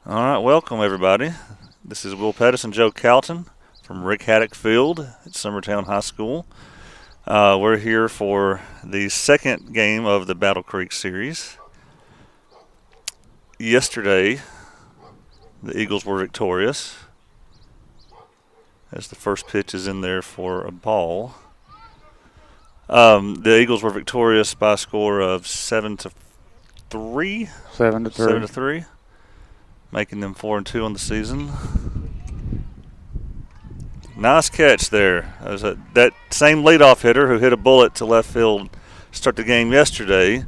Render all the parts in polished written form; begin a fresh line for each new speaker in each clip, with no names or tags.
All right, welcome everybody. This is Will Pettis and Joe Calton from Rick Haddock Field at Summertown High School. We're here for the second game of the Battle Creek series. Yesterday, the Eagles were victorious as the first pitch is in there for a ball. The Eagles were victorious by a score of 7-3.
7-3.
7-3, making them 4-2 on the season. Nice catch there. That same leadoff hitter who hit a bullet to left field to start the game yesterday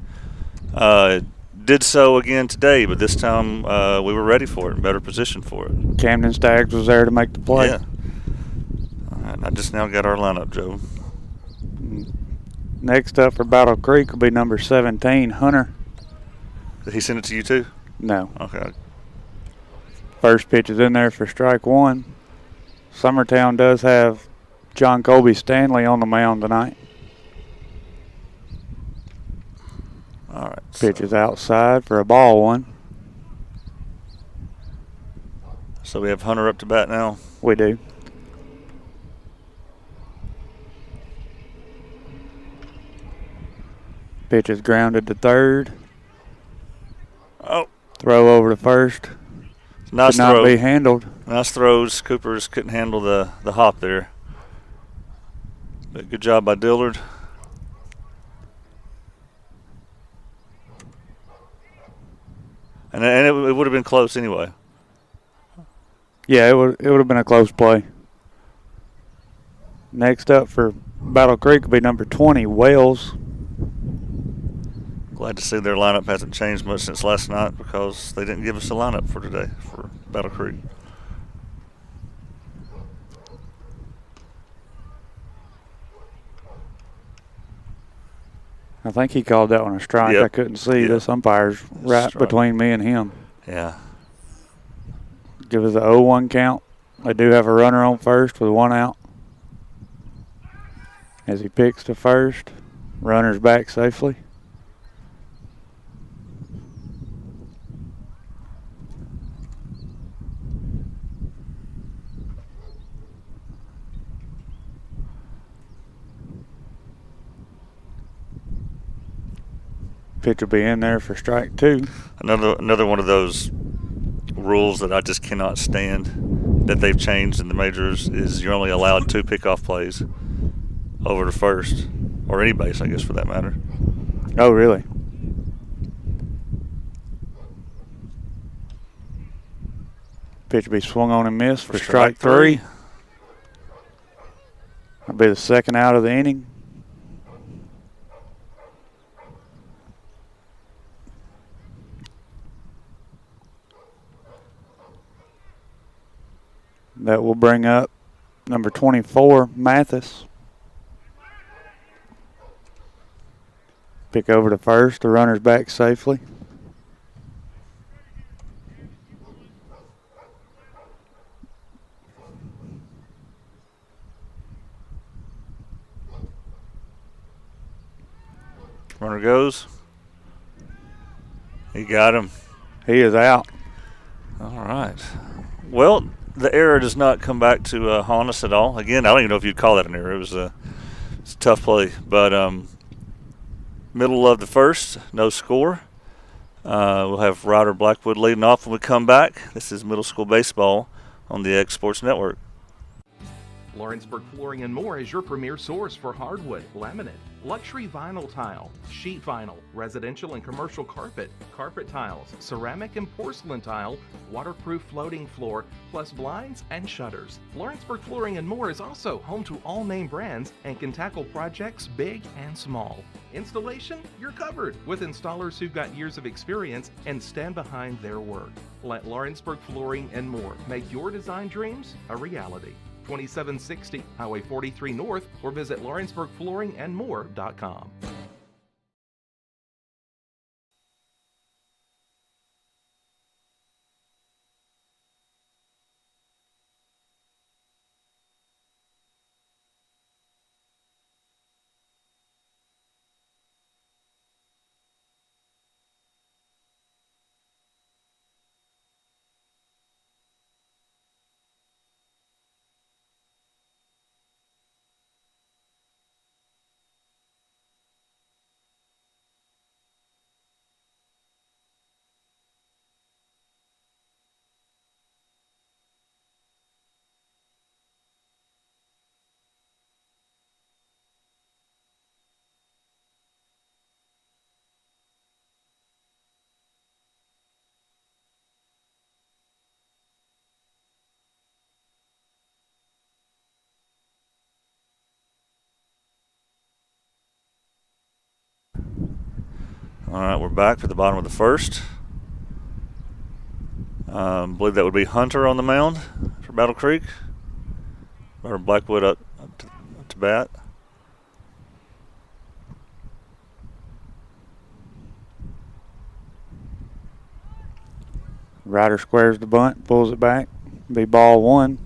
did so again today, but this time we were ready for it, in better position for it.
Camden Staggs was there to make the play.
Yeah. All right, I just now got our lineup, Joe.
Next up for Battle Creek will be number 17, Hunter.
Did he send it to you too?
No.
Okay.
First pitch is in there for strike one. Summertown does have John Colby Stanley on the mound tonight.
All right.
Pitch is outside for a ball one.
So we have Hunter up to bat now.
We do. Pitch is grounded to third.
Oh.
Throw over to first.
Nice
Could not
throw.
be handled.
Nice throws. Coopers couldn't handle the hop there. But good job by Dillard. And it would have been close anyway.
Yeah, it would have been a close play. Next up for Battle Creek will be number 20, Wales.
Glad to see their lineup hasn't changed much since last night because they didn't give us a lineup for today for Battle Creek.
I think he called that one a strike.
Yep.
I couldn't see.
Yep.
This umpire's right
Strike.
between me and him.
Yeah.
Give us a 0-1 count. They do have a runner on first with one out. As he picks to first, runner's back safely. Pitch will be in there for strike two.
Another one of those rules that I just cannot stand that they've changed in the majors is you're only allowed 2 pickoff plays over to first, or any base, I guess, for that matter.
Oh, really? Pitch will be swung on and missed for strike three. That'll be the second out of the inning. That will bring up number 24, Mathis. Pick over to first. The runner's back safely.
Runner goes. He got him.
He is out.
All right. Well, the error does not come back to haunt us at all. Again, I don't even know if you'd call that an error. It's a tough play. But middle of the first, no score. We'll have Ryder Blackwood leading off when we come back. This is middle school baseball on the X Sports Network.
Lawrenceburg Flooring and More is your premier source for hardwood, laminate, luxury vinyl tile, sheet vinyl, residential and commercial carpet, carpet tiles, ceramic and porcelain tile, waterproof floating floor, plus blinds and shutters. Lawrenceburg Flooring and More is also home to all name brands and can tackle projects big and small. Installation, you're covered with installers who've got years of experience and stand behind their work. Let Lawrenceburg Flooring and More make your design dreams a reality. 2760 Highway 43 North, or visit lawrenceburgflooringandmore.com.
All right, we're back for the bottom of the first. I believe that would be Hunter on the mound for Battle Creek. Or Blackwood up to bat.
Ryder squares the bunt, pulls it back. Be ball 1.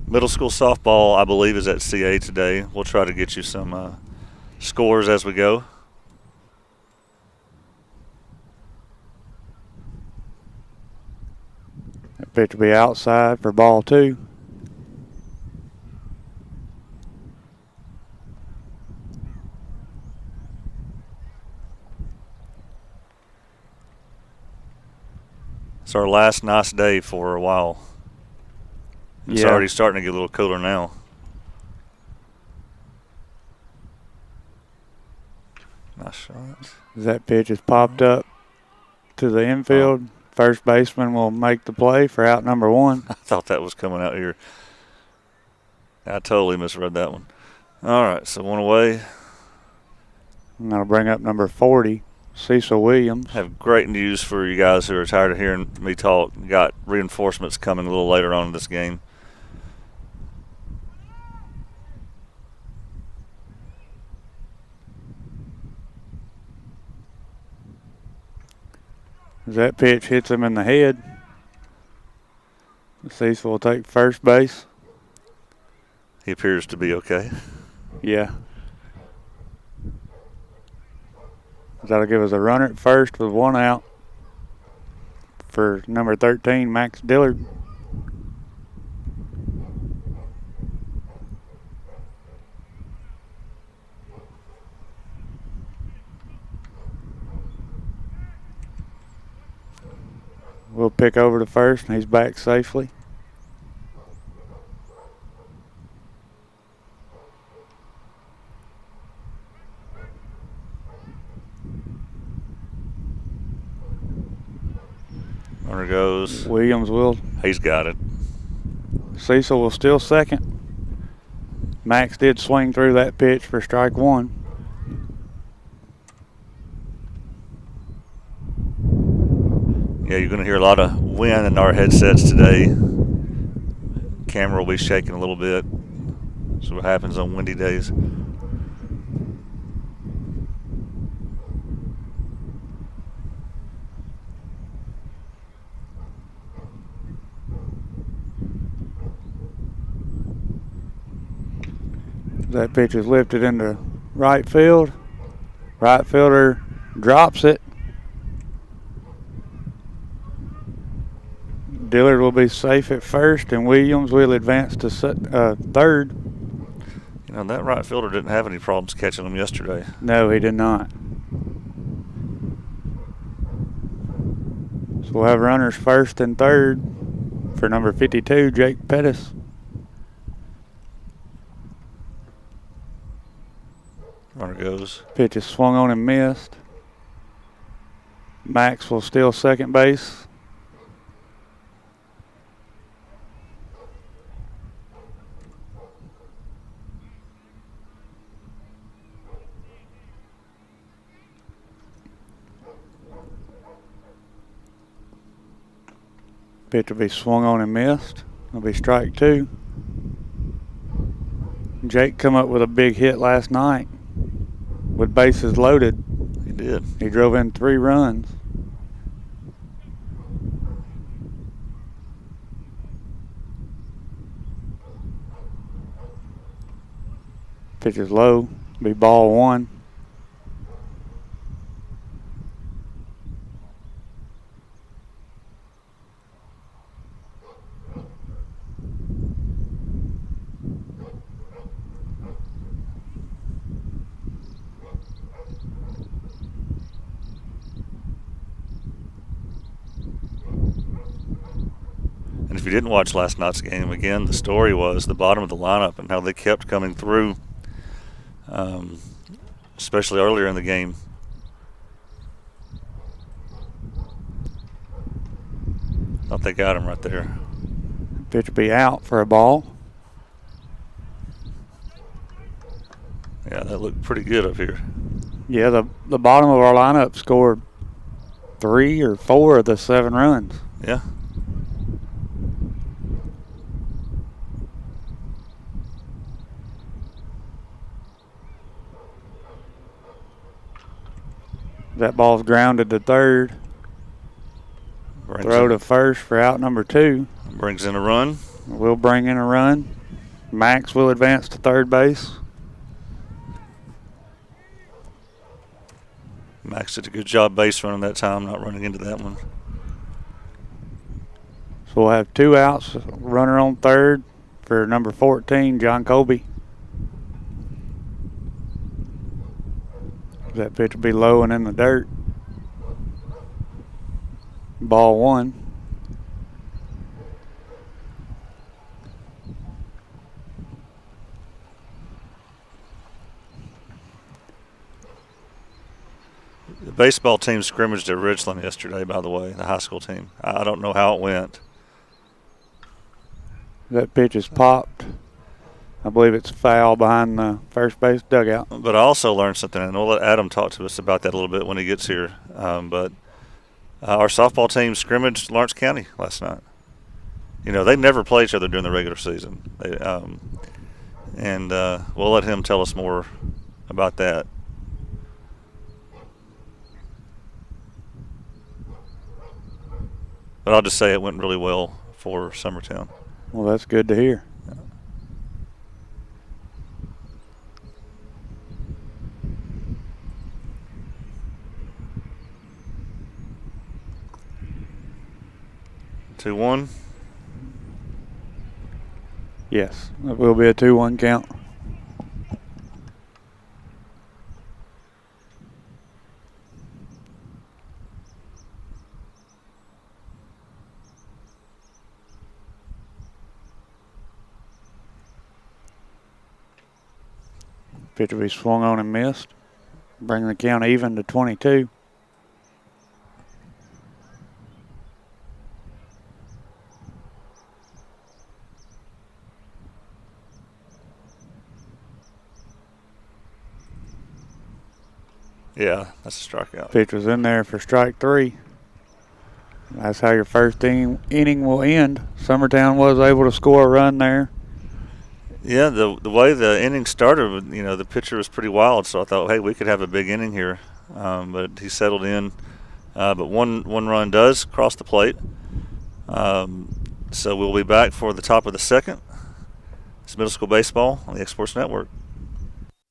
Middle school softball, I believe, is at CA today. We'll try to get you some scores as we go.
That pitch will be outside for ball 2.
It's our last nice day for a while. It's already starting to get a little cooler now. Nice shot.
That pitch is popped up to the infield. First baseman will make the play for out number 1.
I thought that was coming out here. I totally misread that one. All right, so 1 away.
And that'll bring up number 40, Cecil Williams.
I have great news for you guys who are tired of hearing me talk. Got reinforcements coming a little later on in this game.
As that pitch hits him in the head, Cecil will take first base.
He appears to be okay.
Yeah. That'll give us a runner at first with 1 out for number 13, Max Dillard. We'll pick over to first, and he's back safely.
Runner goes.
Williams will.
He's got it.
Cecil will steal second. Max did swing through that pitch for strike 1.
Yeah, you're going to hear a lot of wind in our headsets today. Camera will be shaking a little bit. That's what happens on windy days.
That pitch is lifted into right field. Right fielder drops it. Dillard will be safe at first, and Williams will advance to third.
You know, that right fielder didn't have any problems catching them yesterday.
No, he did not. So we'll have runners first and third for number 52, Jake Pettis.
Runner goes.
Pitch is swung on and missed. Max will steal second base. Pitch will be swung on and missed. It'll be strike 2. Jake come up with a big hit last night with bases loaded.
He did.
He drove in 3 runs. Pitch is low. Be ball 1.
And if you didn't watch last night's game, again, the story was the bottom of the lineup and how they kept coming through, especially earlier in the game. Thought they got him right there.
Pitch will be out for a ball.
Yeah, that looked pretty good up here.
Yeah, the bottom of our lineup scored 3 or 4 of the 7 runs.
Yeah.
That ball's grounded to third. Throw to first for out number 2.
Brings in a run.
We'll bring in a run. Max will advance to third base.
Max did a good job base running that time, not running into that one.
So we'll have 2 outs, runner on third for number 14, John Colby. That pitch will be low and in the dirt. Ball 1.
The baseball team scrimmaged at Richland yesterday, by the way, the high school team. I don't know how it went.
That pitch is popped. I believe it's foul behind the first base dugout.
But I also learned something, and we'll let Adam talk to us about that a little bit when he gets here. But our softball team scrimmaged Lawrence County last night. You know, they never play each other during the regular season. We'll let him tell us more about that. But I'll just say it went really well for Summertown.
Well, that's good to hear.
Yeah. Two one.
Yes, it will be a 2-1 count. Pitch will be swung on and missed, bringing the count even to 22.
Yeah, that's a strikeout.
Pitch was in there for strike 3. That's how your first inning will end. Summertown was able to score a run there.
Yeah, the way the inning started, you know, the pitcher was pretty wild, so I thought, hey, we could have a big inning here. But he settled in. But one run does cross the plate. So we'll be back for the top of the second. It's middle school baseball on the X Sports Network.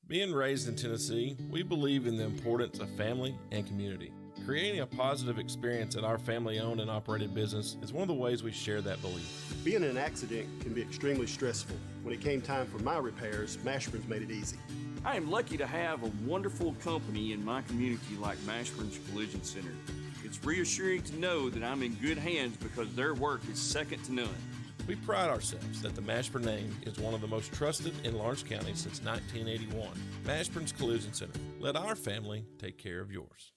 Being raised in Tennessee, we believe in the importance of family and community. Creating a positive experience at our family-owned and operated business is one of the ways we share that belief.
Being in an accident can be extremely stressful. When it came time for my repairs, Mashburn's made it easy.
I am lucky to have a wonderful company in my community like Mashburn's Collision Center. It's reassuring to know that I'm in good hands because their work is second to none.
We pride ourselves that the Mashburn name is one of the most trusted in Lawrence County since 1981. Mashburn's Collision Center. Let our family take care of yours.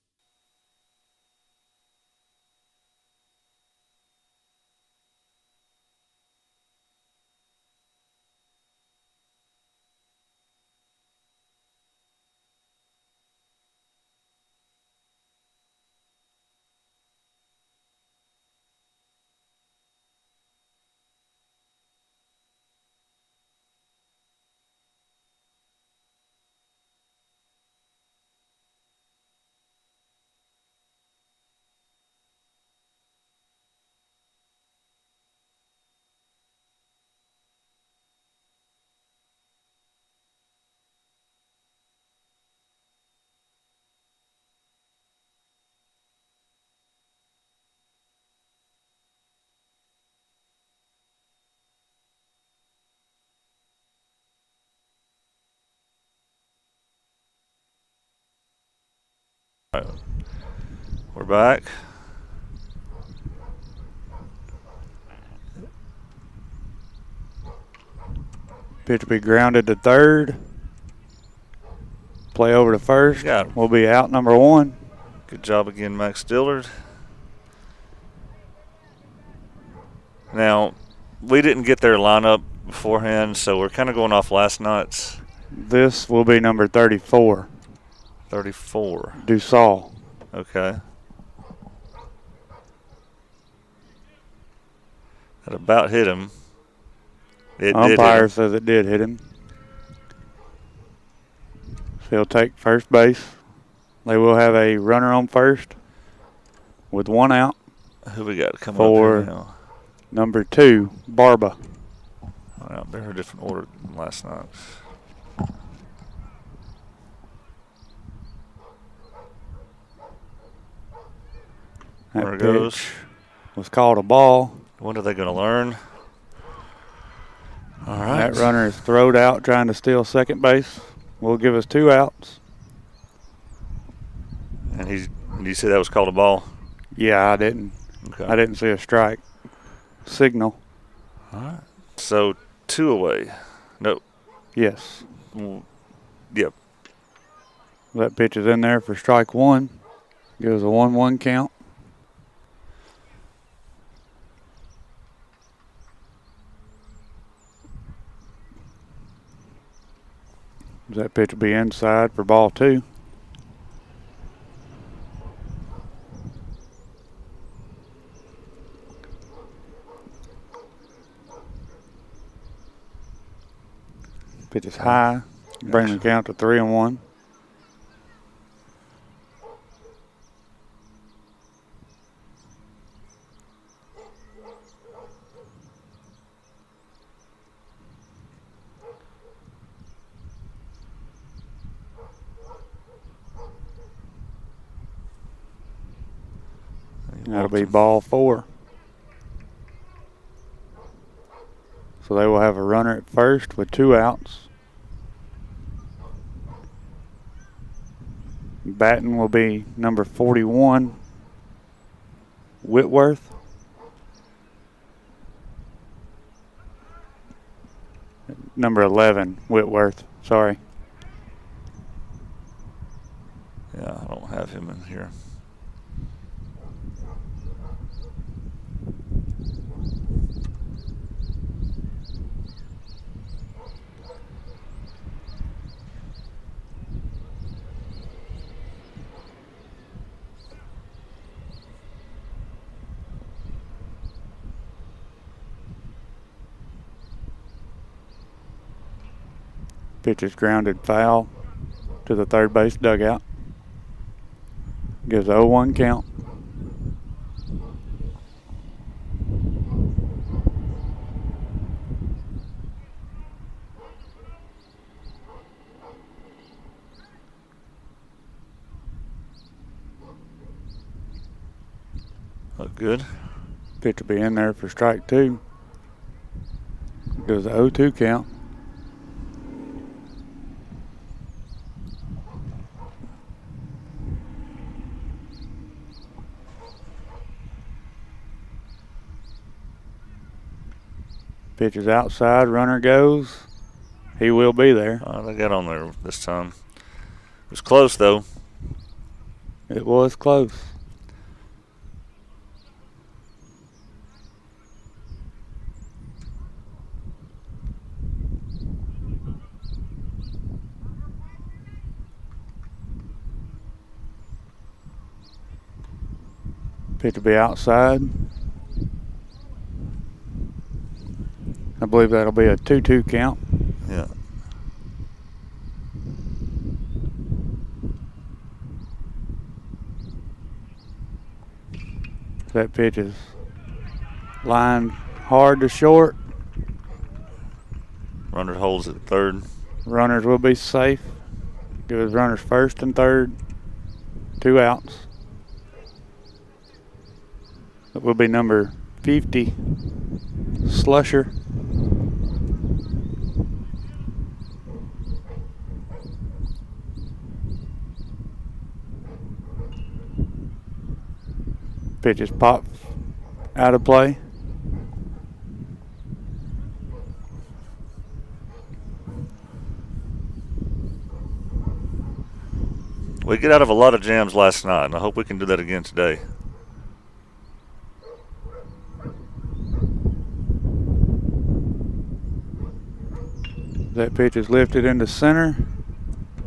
All right. We're back.
Pitch will be grounded to third. Play over to first.
Got him.
We'll be out number 1.
Good job again, Max Dillard. Now, we didn't get their lineup beforehand, so we're kind of going off last night's.
This will be number 34.
34.
Dussault.
Okay. That about hit him. It did hit
Umpire
him.
says it did hit him. So he'll take first base. They will have a runner on first with one out.
Who we got coming
For
up here now?
number 2, Barba.
Well, they're a different order than last night.
That
There it goes.
pitch was called a ball.
When are they going to learn? All right.
That runner is throwed out trying to steal second base. Will give us 2 outs.
And you said that was called a ball?
Yeah, I didn't.
Okay.
I didn't see a strike signal.
All right. So 2 away. No.
Yes.
Yep.
That pitch is in there for strike 1. Gives a 1-1 count. That pitch will be inside for ball 2. Pitch is high. Bring the count to 3-1. That'll be ball 4. So they will have a runner at first with 2 outs. Batting will be number 41, Whitworth. Number 11, Whitworth. Sorry.
Yeah, I don't have him in here.
Pitch is grounded foul to the third base dugout. Gives a 0-1 count.
Look good.
Pitch will be in there for strike 2. Gives a 0-2 count. Pitch is outside, runner goes. He will be there.
They got on there this time. It was close, though.
It was close. Pitch will be outside. I believe that'll be a 2-2 count.
Yeah.
That pitch is lined hard to short.
Runner holds at third.
Runners will be safe. Give his runners first and third. 2 outs. That will be number 50, Slusher. Pitch is popped out of play.
We get out of a lot of jams last night, and I hope we can do that again today.
That pitch is lifted into center.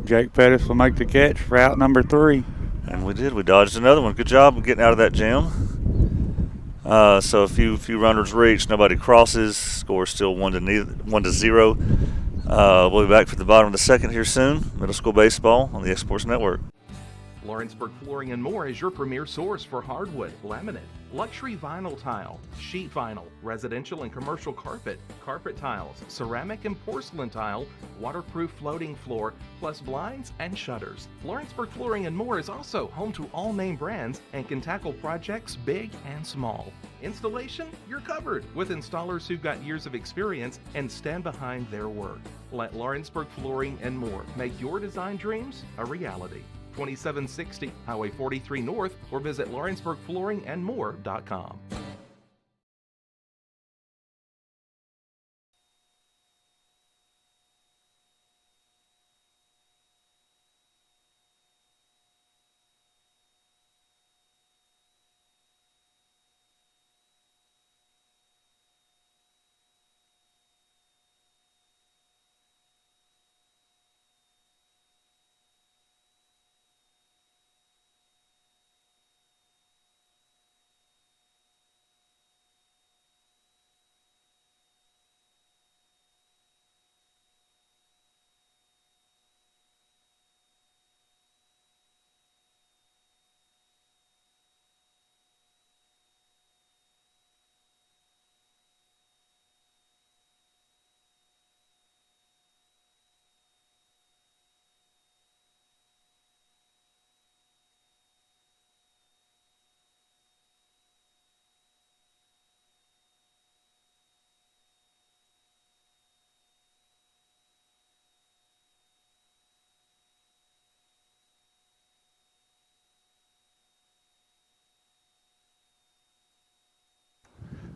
Jake Pettis will make the catch for out number 3.
And we did. We dodged another one. Good job of getting out of that jam. So a few runners reached. Nobody crosses. Score still 1-0. We'll be back for the bottom of the second here soon. Middle school baseball on the X-Sports Network.
Lawrenceburg Flooring and More is your premier source for hardwood, laminate, luxury vinyl tile, sheet vinyl, residential and commercial carpet, carpet tiles, ceramic and porcelain tile, waterproof floating floor, plus blinds and shutters. Lawrenceburg Flooring and More is also home to all name brands and can tackle projects big and small. Installation? You're covered with installers who've got years of experience and stand behind their work. Let Lawrenceburg Flooring and More make your design dreams a reality. 2760 Highway 43 North, or visit lawrenceburgflooringandmore.com.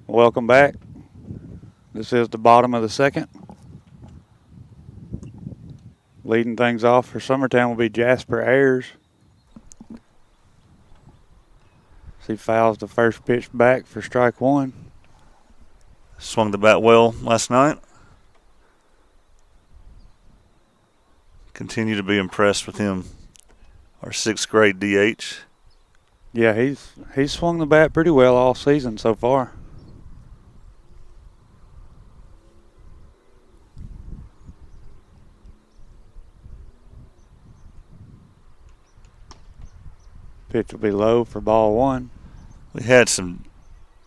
Welcome back. This is the bottom of the second. Leading things off for Summertown will be Jasper Ayers. He fouls the first pitch back for strike 1.
Swung the bat well last night. Continue to be impressed with him. Our 6th grade DH.
Yeah, he's swung the bat pretty well all season so far. Pitch will be low for ball 1.
We had some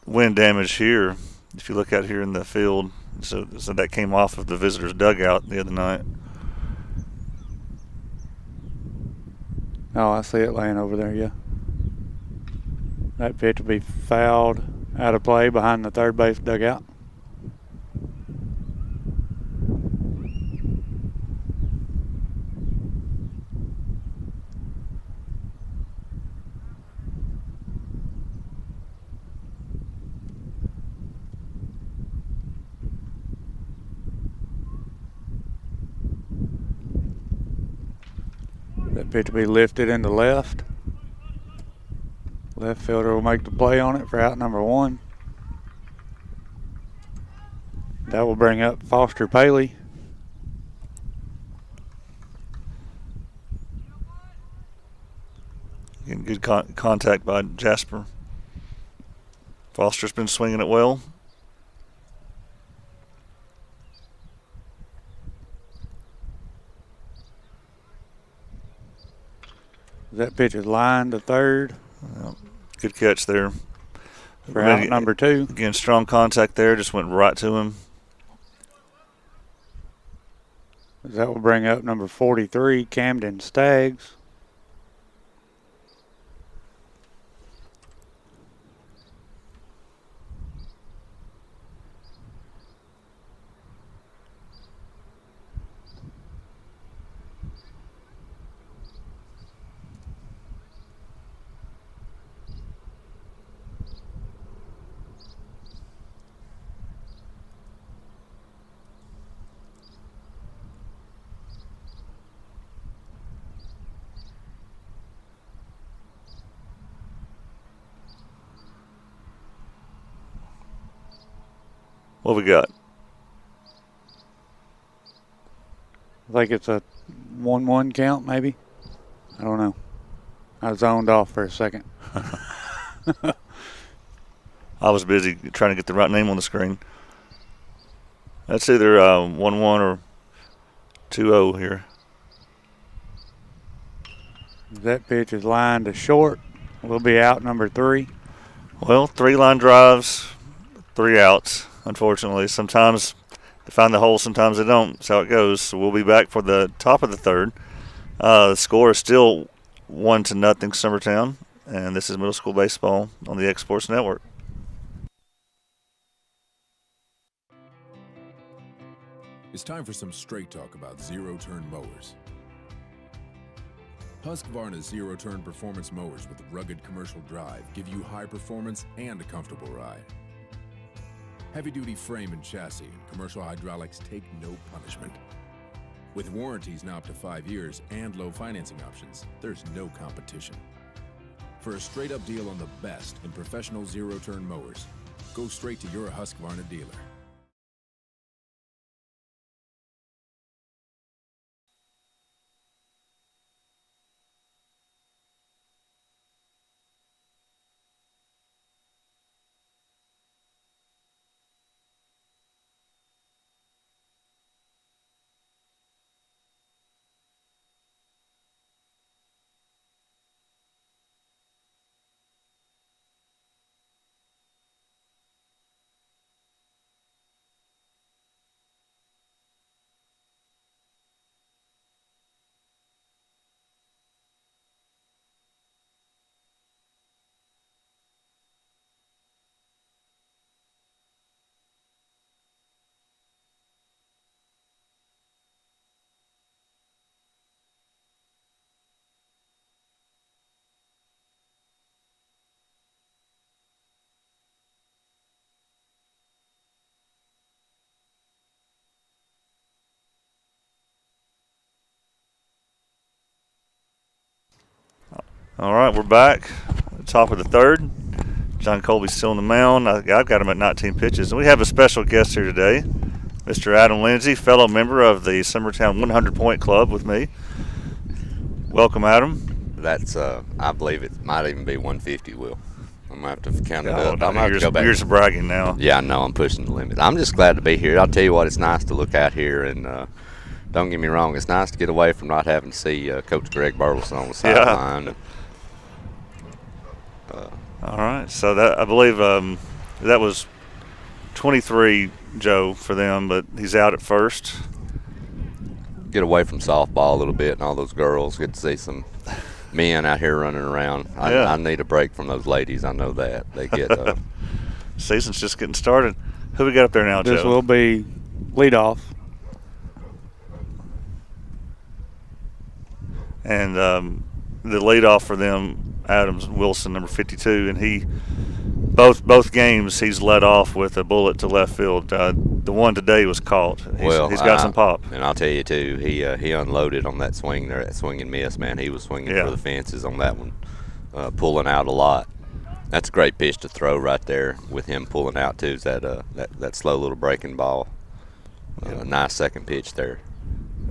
wind damage here. If you look out here in the field, so that came off of the visitors' dugout the other night.
Oh, I see it laying over there, yeah. That pitch will be fouled out of play behind the third base dugout. That pitch will be lifted into left. Left fielder will make the play on it for out number 1. That will bring up Foster Paley.
Getting good contact by Jasper. Foster's been swinging it well.
That pitch is lined to third.
Well, good catch there.
For out number 2.
Again, strong contact there. Just went right to him.
That will bring up number 43, Camden Staggs.
What we got?
I think it's a 1-1 count, maybe. I don't know. I zoned off for a second.
I was busy trying to get the right name on the screen. That's either 1-1 or 2-0 here.
That pitch is lined to short. We'll be out number 3.
Well, 3 line drives, 3 outs, unfortunately. Sometimes they find the hole, sometimes they don't. That's how it goes. So we'll be back for the top of the 3rd. The score is still 1-0 Summertown, and this is middle school baseball on the X Sports Network.
It's time for some straight talk about zero-turn mowers. Husqvarna's zero-turn performance mowers with rugged commercial drive give you high performance and a comfortable ride. Heavy-duty frame and chassis and commercial hydraulics take no punishment. With warranties now up to 5 years and low financing options, there's no competition. For a straight-up deal on the best in professional zero-turn mowers, go straight to your Husqvarna dealer.
All right, we're back. Top of the 3rd. John Colby's still on the mound. I've got him at 19 pitches. And we have a special guest here today, Mr. Adam Lindsay, fellow member of the Summertown 100-Point Club with me. Welcome, Adam.
That's, I believe it might even be 150, Will. I'm going to have to count it up. I'm going to have to go back.
You're just bragging now.
Yeah, I know. I'm pushing the limit. I'm just glad to be here. I'll tell you what, it's nice to look out here, and don't get me wrong, it's nice to get away from not having to see Coach Greg Burleson on the sideline.
All right, so that I believe that was 23, Joe, for them, but he's out at first.
Get away from softball a little bit and all those girls. Get to see some men out here running around. I need a break from those ladies. I know that. They get
season's just getting started. Who we got up there now, Joe?
This will be leadoff.
And the leadoff for them, Adams Wilson, number 52, and he both games he's led off with a bullet to left field. The one today was caught. He's got some pop.
And I'll tell you too, he unloaded on that swing there, that swing and miss, man. He was swinging for the fences on that one, pulling out a lot. That's a great pitch to throw right there with him pulling out too. Is that slow little breaking ball? Nice second pitch there.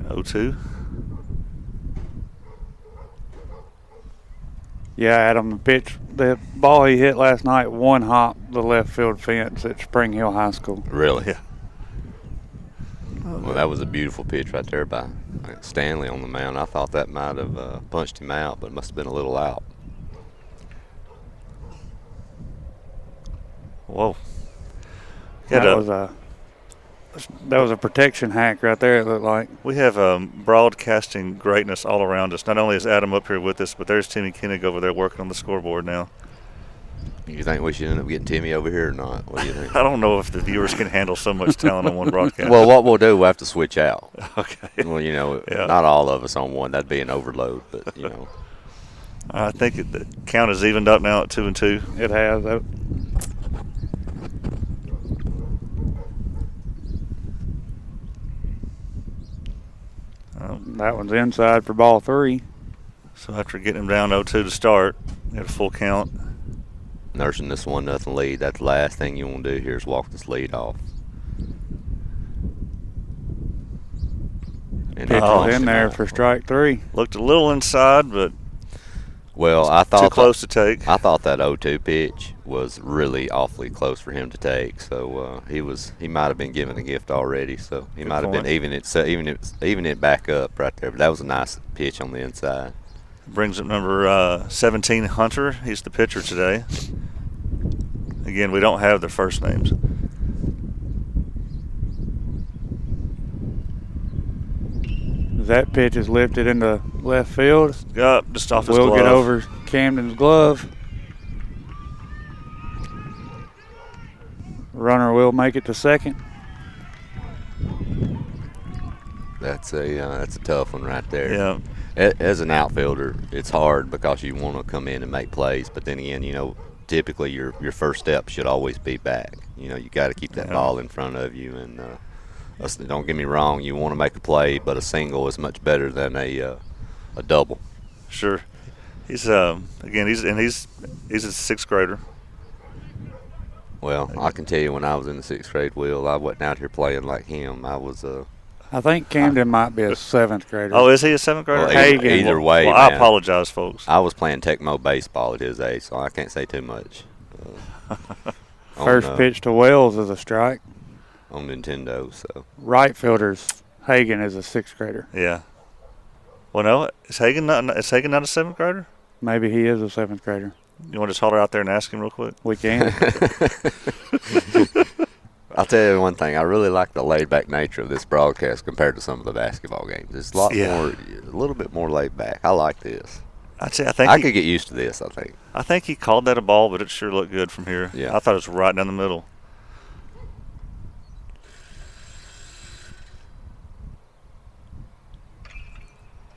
0-2.
Yeah, Adam, the ball he hit last night, one hop the left field fence at Spring Hill High School.
Really?
Yeah.
Well, that was a beautiful pitch right there by Stanley on the mound. I thought that might have punched him out, but it must have been a little out.
Whoa.
That was a protection hack right there, it looked like.
We have broadcasting greatness all around us. Not only is Adam up here with us, but there's Timmy Koenig over there working on the scoreboard now.
You think we should end up getting Timmy over here or not? What do you think?
I don't know if the viewers can handle so much talent on one broadcast.
Well, what we'll do, we'll have to switch out.
Okay.
Well, not all of us on one. That'd be an overload, but,
I think the count is evened up now at 2-2.
It has. That one's inside for ball 3.
So after getting him down 0-2 to start, he had a full count.
Nursing this 1-0 lead, that's the last thing you want to do here is walk this lead off. And
pitch
punched
was in
him
there
out.
for strike 3.
Looked a little inside, but
Well, I thought
too close to take.
I thought that 0-2 pitch was really awfully close for him to take. So he might have been given a gift already. So he
Good
might have been
point.
even it back up right there. But that was a nice pitch on the inside.
Brings up number 17, Hunter. He's the pitcher today. Again, we don't have their first names.
That pitch is lifted into left field.
Up, just off his
Will
glove.
get over Camden's glove. Runner will make it to second.
That's a tough one right there.
Yeah.
As an outfielder, it's hard because you want to come in and make plays, but then again, typically your first step should always be back. You got to keep that ball in front of you, and don't get me wrong, you want to make a play, but a single is much better than a double.
Sure. He's again he's a sixth grader.
Well, I can tell you when I was in the sixth grade, Will, I wasn't out here playing like him. I was
I think Camden might be a 7th grader.
Oh, is he a seventh grader?
Well,
Hagen.
either way,
well,
man,
I apologize, folks.
I was playing Tecmo baseball at his age, so I can't say too much.
First pitch to Wells is a strike.
On Nintendo, so.
Right fielder's Hagen is a 6th grader.
Yeah. Well, no, is Hagen not a 7th grader?
Maybe he is a 7th grader.
You want to just holler out there and ask him real quick?
We can.
I'll tell you one thing. I really like the laid-back nature of this broadcast compared to some of the basketball games. It's a little bit more laid back. I like this.
I think
I could get used to this.
I think he called that a ball, but it sure looked good from here.
Yeah.
I thought it was right down the middle.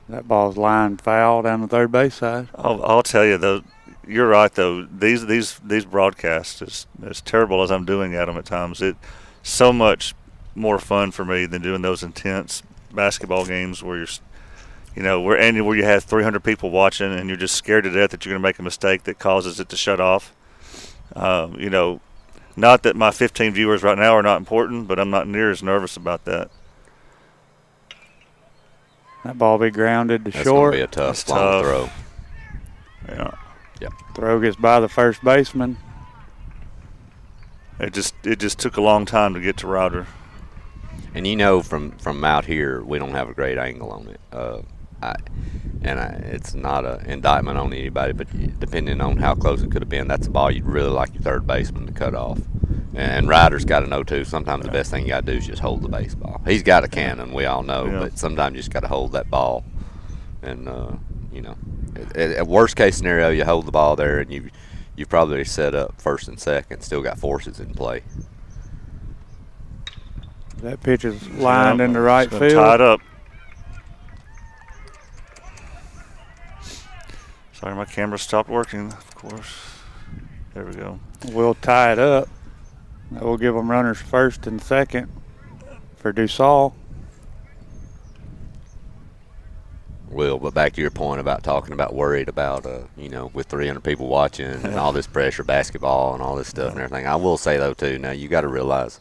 That ball's lined foul down the third base side.
I'll tell you though, you're right though. These broadcasts, as terrible as I'm doing at them at times, it's so much more fun for me than doing those intense basketball games where where you have 300 people watching and you're just scared to death that you're going to make a mistake that causes it to shut off. Not that my 15 viewers right now are not important, but I'm not near as nervous about that.
That ball be grounded to
That's
short.
That's going to be a tough, long throw.
Yeah.
Yep.
Throw gets by the first baseman.
It just took a long time to get to Router.
And from out here, we don't have a great angle on it. It's not an indictment on anybody, but depending on how close it could have been, that's a ball you'd really like your third baseman to cut off. And Ryder's got to know, too, sometimes the best thing you got to do is just hold the baseball. He's got a cannon, we all know, but sometimes you just got to hold that ball. And, at worst case scenario, you hold the ball there, and you've probably set up first and second, still got forces in play.
That pitch is lined into right field.
Tied up. Sorry, my camera stopped working, of course. There we go.
We'll tie it up. That will give them runners first and second for Dussault.
Will, but back to your point about talking about worried about, with 300 people watching and all this pressure, basketball and all this stuff and everything. I will say, though, too, now you got to realize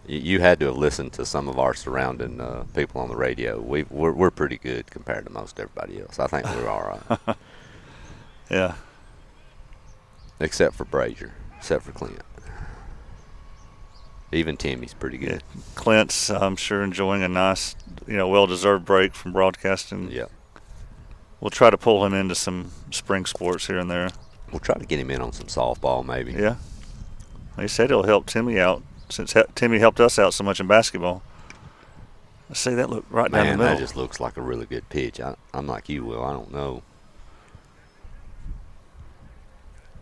you had to have listened to some of our surrounding people on the radio. We're pretty good compared to most everybody else. I think we're all right.
Yeah.
Except for Brazier, except for Clint. Even Timmy's pretty good.
Yeah. Clint's, I'm sure, enjoying a nice, well-deserved break from broadcasting.
Yeah.
We'll try to pull him into some spring sports here and there.
We'll try to get him in on some softball, maybe.
Yeah. He said he'll help Timmy out since Timmy helped us out so much in basketball. I see that look right down the middle.
That just looks like a really good pitch. I'm like you, Will. I don't know.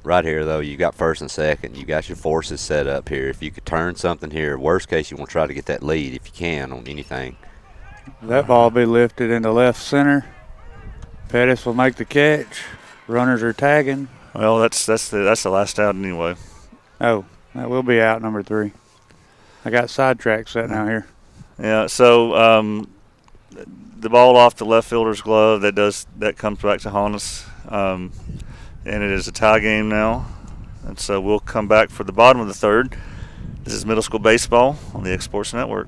Right here, though, you got first and second. You got your forces set up here. If you could turn something here, worst case, you want to try to get that lead if you can on anything.
That ball will be lifted into left center. Pettis will make the catch. Runners are tagging.
Well, that's the last out anyway.
Oh, that will be out number 3. I got sidetracked setting out here.
Yeah, so the ball off the left fielder's glove, that comes back to Honus. And it is a tie game now. And so we'll come back for the bottom of the third. This is middle school baseball on the X Sports Network.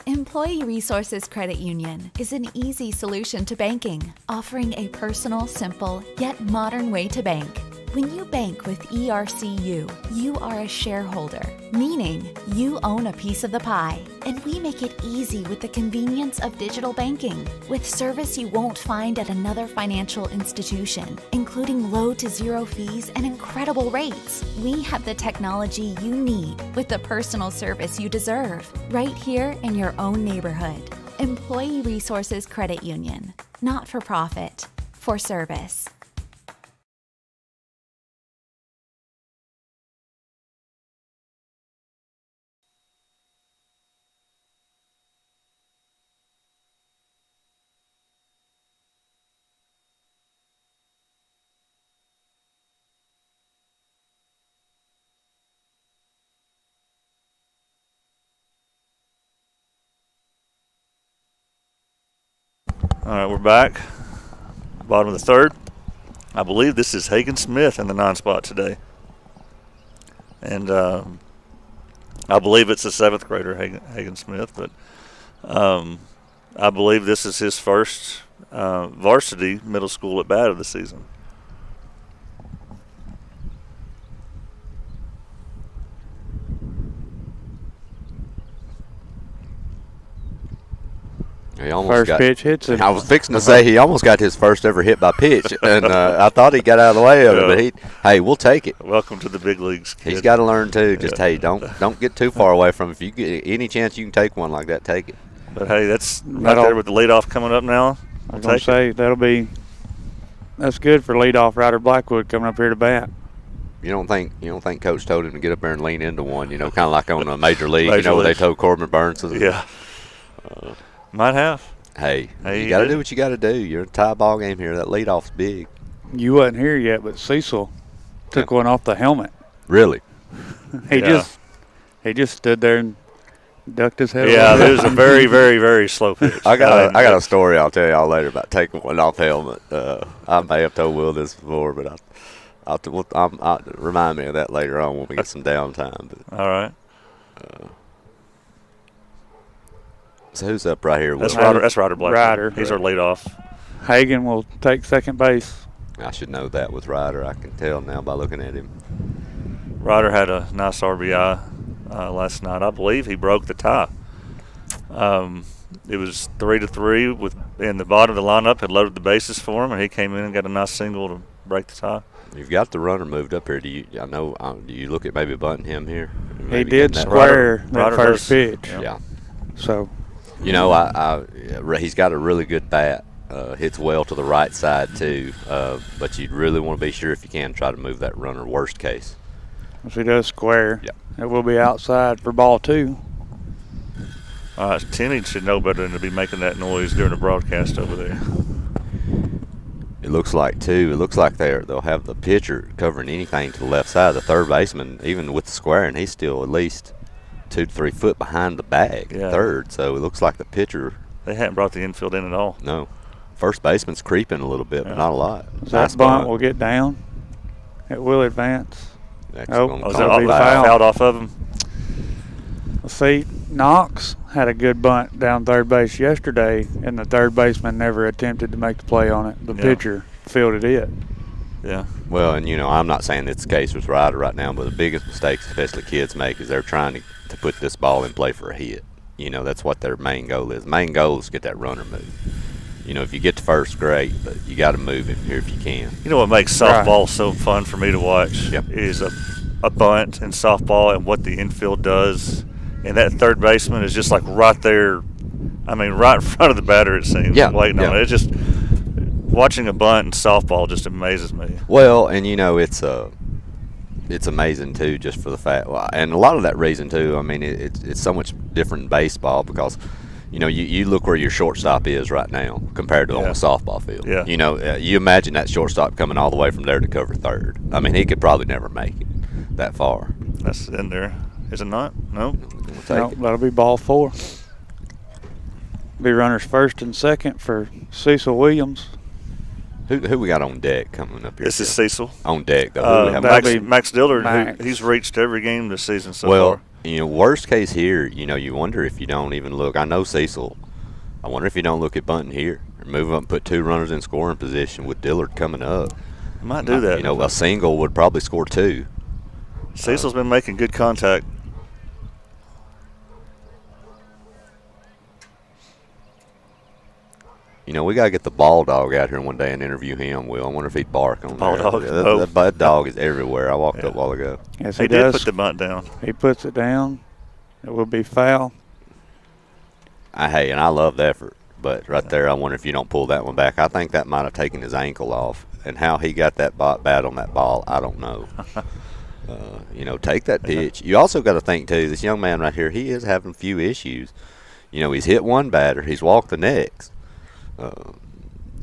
Employee Resources Credit Union is an easy solution to banking, offering a personal, simple, yet modern way to bank. When you bank with ERCU, you are a shareholder, meaning you own a piece of the pie. And we make it easy with the convenience of digital banking, with service you won't find at another financial institution, including low to zero fees and incredible rates. We have the technology you need with the personal service you deserve, right here in your own neighborhood. Employee Resources Credit Union, not for profit, for service.
All right, we're back. Bottom of the third. I believe this is Hagen Smith in the 9 spot today. And I believe it's a 7th grader, Hagen Smith. But I believe this is his first varsity middle school at bat of the season.
He almost
First
got,
pitch hits him.
I was fixing to say he almost got his first ever hit by pitch, and I thought he got out of the way of it. But hey, we'll take it.
Welcome to the big leagues, kid.
He's got to learn too. Just hey, don't get too far away from it. If you get any chance you can take one like that, take it.
But hey, that's right there with the leadoff coming up now.
I was gonna say that's good for leadoff Ryder Blackwood coming up here to bat.
You don't think Coach told him to get up there and lean into one? You know, kind of like on a major league. Where they told Corbin Burns.
Yeah. Might have.
Hey, you got to do what you got to do. You're in a tie ball game here. That leadoff's big.
You wasn't here yet, but Cecil took one off the helmet.
Really?
He just stood there and ducked his head.
Yeah, it was a very, very, very slow pitch.
I got a story I'll tell y'all later about taking one off the helmet. I may have told Will this before, but I'll remind me of that later on when we get some downtime. But,
all right.
So who's up right here?
That's Ryder Blackwood.
Ryder.
He's our leadoff.
Hagen will take second base.
I should know that with Ryder. I can tell now by looking at him.
Ryder had a nice RBI last night. I believe he broke the tie. It was 3-3 with in the bottom of the lineup had loaded the bases for him, and he came in and got a nice single to break the tie.
You've got the runner moved up here. Do you look at maybe bunting him here?
He did square that first pitch.
Yeah.
So.
You know, he's got a really good bat. Hits well to the right side too. But you'd really want to be sure if you can try to move that runner. Worst case.
If he does square,
yeah,
it will be outside for ball 2.
Tenny should know better than to be making that noise during the broadcast over there.
It looks like they'll have the pitcher covering anything to the left side. The third baseman, even with the squaring, he's still at least 2 to 3 foot behind the bag at third. So it looks like the pitcher.
They hadn't brought the infield in at all.
No. First baseman's creeping a little bit, but not a lot.
That bunt will get down. It will advance.
Fouled off of him.
See, Knox had a good bunt down third base yesterday, and the third baseman never attempted to make the play on it. The pitcher fielded it.
Yeah.
Well, and, I'm not saying it's the case with Ryder right now, but the biggest mistakes, especially kids make, is they're trying to put this ball in play for a hit. That's what their main goal is. Main goal is to get that runner moved. If you get to first, great, but you got to move him here if you can.
You know what makes softball so fun for me to watch is a bunt in softball and what the infield does. And that third baseman is just like right there, right in front of the batter, it seems, waiting on it. It's just watching a bunt in softball just amazes me.
Well, and it's amazing too, just for the fact, and a lot of that reason too. It's so much different in baseball because, you look where your shortstop is right now compared to on a softball field.
Yeah.
You imagine that shortstop coming all the way from there to cover third. He could probably never make it that far.
That's in there. Is it not? No.
That'll be ball 4. Be runners first and second for Cecil Williams.
Who we got on deck coming up here?
This is Cecil.
On deck, though.
Max Dillard, he's reached every game this season so far.
Worst case here, you wonder if you don't even look. I know Cecil. I wonder if you don't look at bunting here. Or move up and put 2 runners in scoring position with Dillard coming up.
I might do that.
A single would probably score 2.
Cecil's been making good contact.
We got to get the ball dog out here one day and interview him, Will. I wonder if he'd bark on
ball
there.
Dog?
That dog is everywhere. I walked up a while ago.
Yes,
he did put the bunt down.
He puts it down. It will be foul.
And I love the effort. But right there, I wonder if you don't pull that one back. I think that might have taken his ankle off. And how he got that bat on that ball, I don't know. Take that pitch. You also got to think, too, this young man right here, he is having a few issues. He's hit one batter. He's walked the next.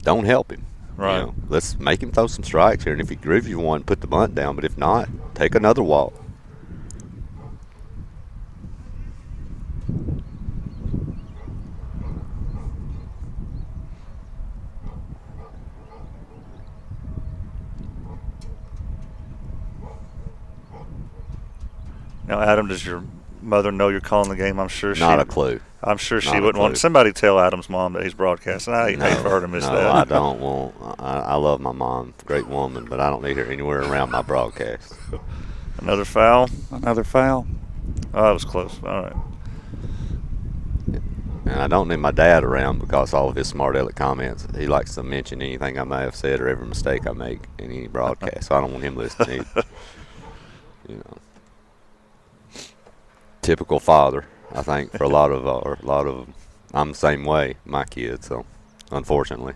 Don't help him.
Right.
Let's make him throw some strikes here. And if he grooves you one, put the bunt down. But if not, take another walk.
Now, Adam, does your mother know you're calling the game? I'm sure
Not a clue.
I'm sure she wouldn't want somebody tell Adam's mom that he's broadcasting. I hate for her to miss that.
No, I don't want. I love my mom, great woman, but I don't need her anywhere around my broadcast.
Another foul.
Another foul.
Oh, that was close. All right.
And I don't need my dad around because all of his smart aleck comments, he likes to mention anything I may have said or every mistake I make in any broadcast. So I don't want him listening either. Typical father, I think, for a lot of I'm the same way, my kids, so unfortunately.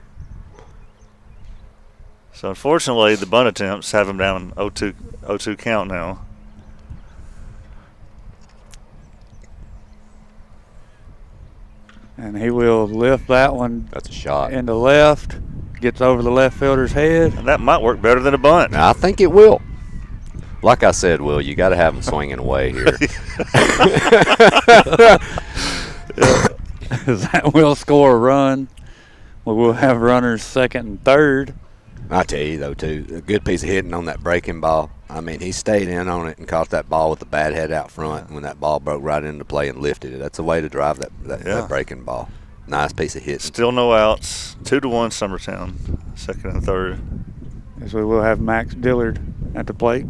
So unfortunately, the bunt attempts have him down 0-2 count now.
And he will lift that one.
That's a shot.
Into left, gets over the left fielder's head.
And that might work better than a bunt.
Now, I think it will. Like I said, Will, you got to have them swinging away here.
That will score a run. We will have runners second and third.
I tell you, though, too, a good piece of hitting on that breaking ball. I mean, he stayed in on it and caught that ball with the bad head out front. And when that ball broke right into play and lifted it, that's a way to drive that breaking ball. Nice piece of hitting.
Still no outs. 2-1 Summertown, second and third.
As we will have Max Dillard at the plate.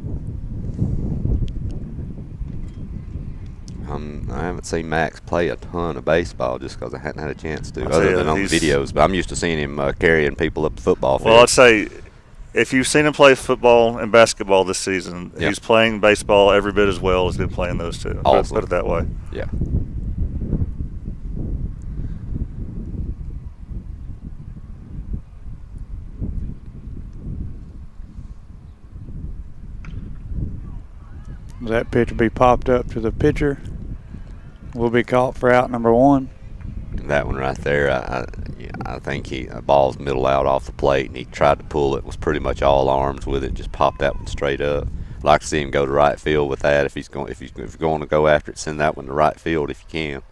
I haven't seen Max play a ton of baseball just because I hadn't had a chance to, other than on videos. But I'm used to seeing him carrying people up the football field.
Well, I'd say if you've seen him play football and basketball this season, he's playing baseball every bit as well as he's been playing those two.
Awesome.
Put it that way.
Yeah.
That pitch will be popped up to the pitcher. Will be caught for out number 1.
That one right there, I think ball's middle out off the plate, and he tried to pull it. Was pretty much all arms with it. Just popped that one straight up. Like to see him go to right field with that. If you're going to go after it, send that one to right field if you can.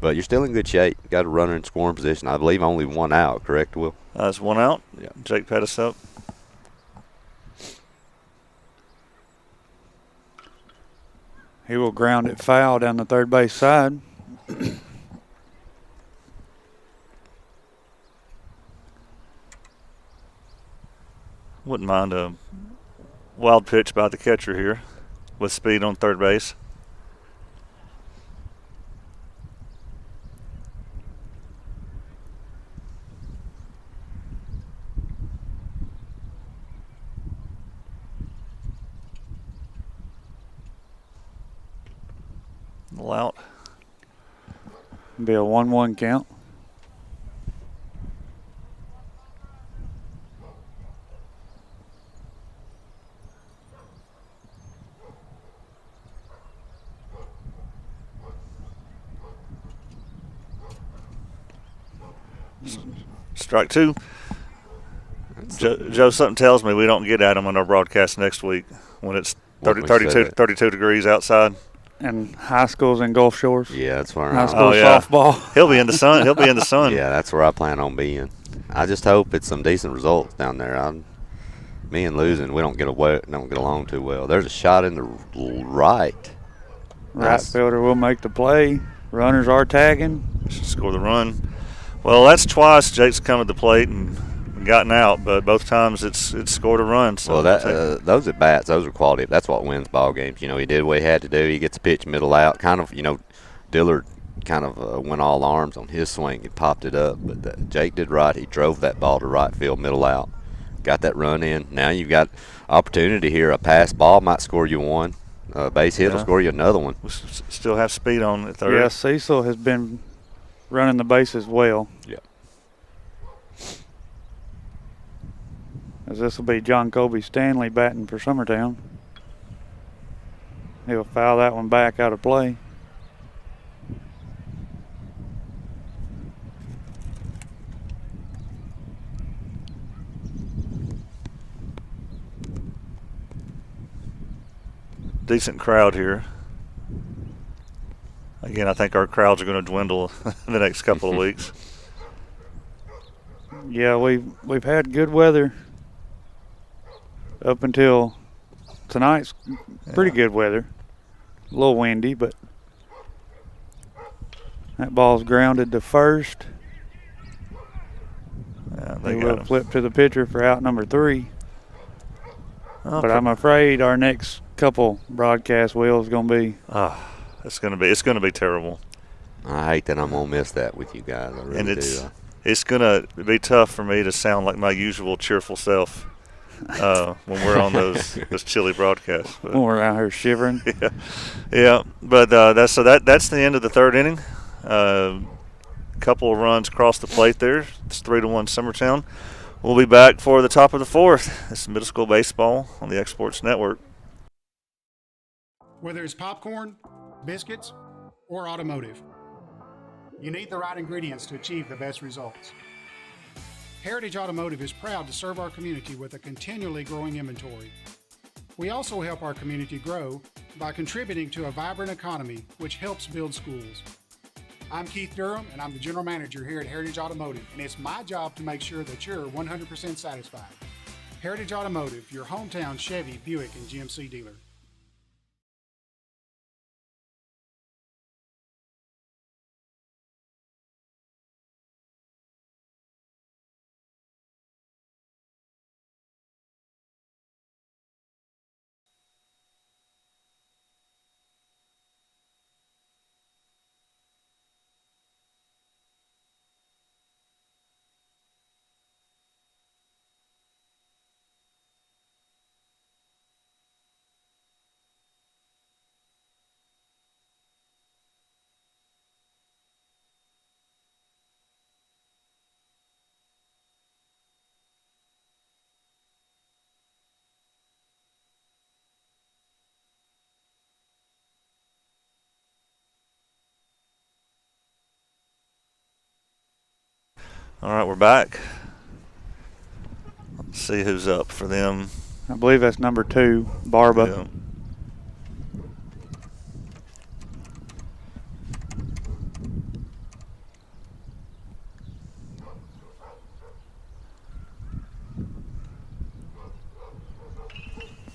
But you're still in good shape. Got a runner in scoring position. I believe only 1 out. Correct, Will?
That's 1 out.
Yeah.
Jake Pettis up.
He will ground it foul down the third base side.
Wouldn't mind a wild pitch by the catcher here with speed on third base. Out.
Be a 1-1 count.
Strike 2. Joe, something tells me we don't get Adam on our broadcast next week when it's 32 degrees outside.
And high schools in Gulf Shores.
Yeah, that's where
high school softball.
He'll be in the sun.
Yeah, that's where I plan on being. I just hope it's some decent results down there. Me and losing, we don't get along too well. There's a shot in the right.
Right fielder will make the play. Runners are tagging.
Should score the run. Well, that's twice Jake's come to the plate and gotten out, but both times it's scored a run. So
well, those at bats, those are quality. That's what wins ball games. You know, he did what he had to do. He gets a pitch middle out. Kind of, you know, Dillard kind of went all arms on his swing and popped it up, but Jake did right. He drove that ball to right field, middle out. Got that run in. Now you've got opportunity here. A pass ball might score you one. Base hit will score you another one.
We still have speed on at third.
Yeah, Cecil has been running the bases well.
Yeah.
As this will be John Colby Stanley batting for Summertown. He'll foul that one back out of play.
Decent crowd here. Again, I think our crowds are going to dwindle in the next couple of weeks.
Yeah, we've had good weather up until tonight's pretty good weather. A little windy, but that ball's grounded to first.
Yeah,
they will flip to the pitcher for out number 3. But I'm afraid our next couple broadcast wheels going to be.
It's going to be terrible.
I hate that I'm going to miss that with you guys. I really do.
It's going to be tough for me to sound like my usual cheerful self when we're on those chilly broadcasts. But,
when we're out here shivering.
Yeah. But that's the end of the third inning. Couple of runs across the plate there. It's 3-1 Summertown. We'll be back for the top of the fourth. This is Middle School Baseball on the Exports Network.
Whether it's popcorn, biscuits, or automotive, you need the right ingredients to achieve the best results. Heritage Automotive is proud to serve our community with a continually growing inventory. We also help our community grow by contributing to a vibrant economy, which helps build schools. I'm Keith Durham, and I'm the General Manager here at Heritage Automotive, and it's my job to make sure that you're 100% satisfied. Heritage Automotive, your hometown Chevy, Buick, and GMC dealer.
All right, we're back. Let's see who's up for them.
I believe that's number 2, Barba.
Yeah.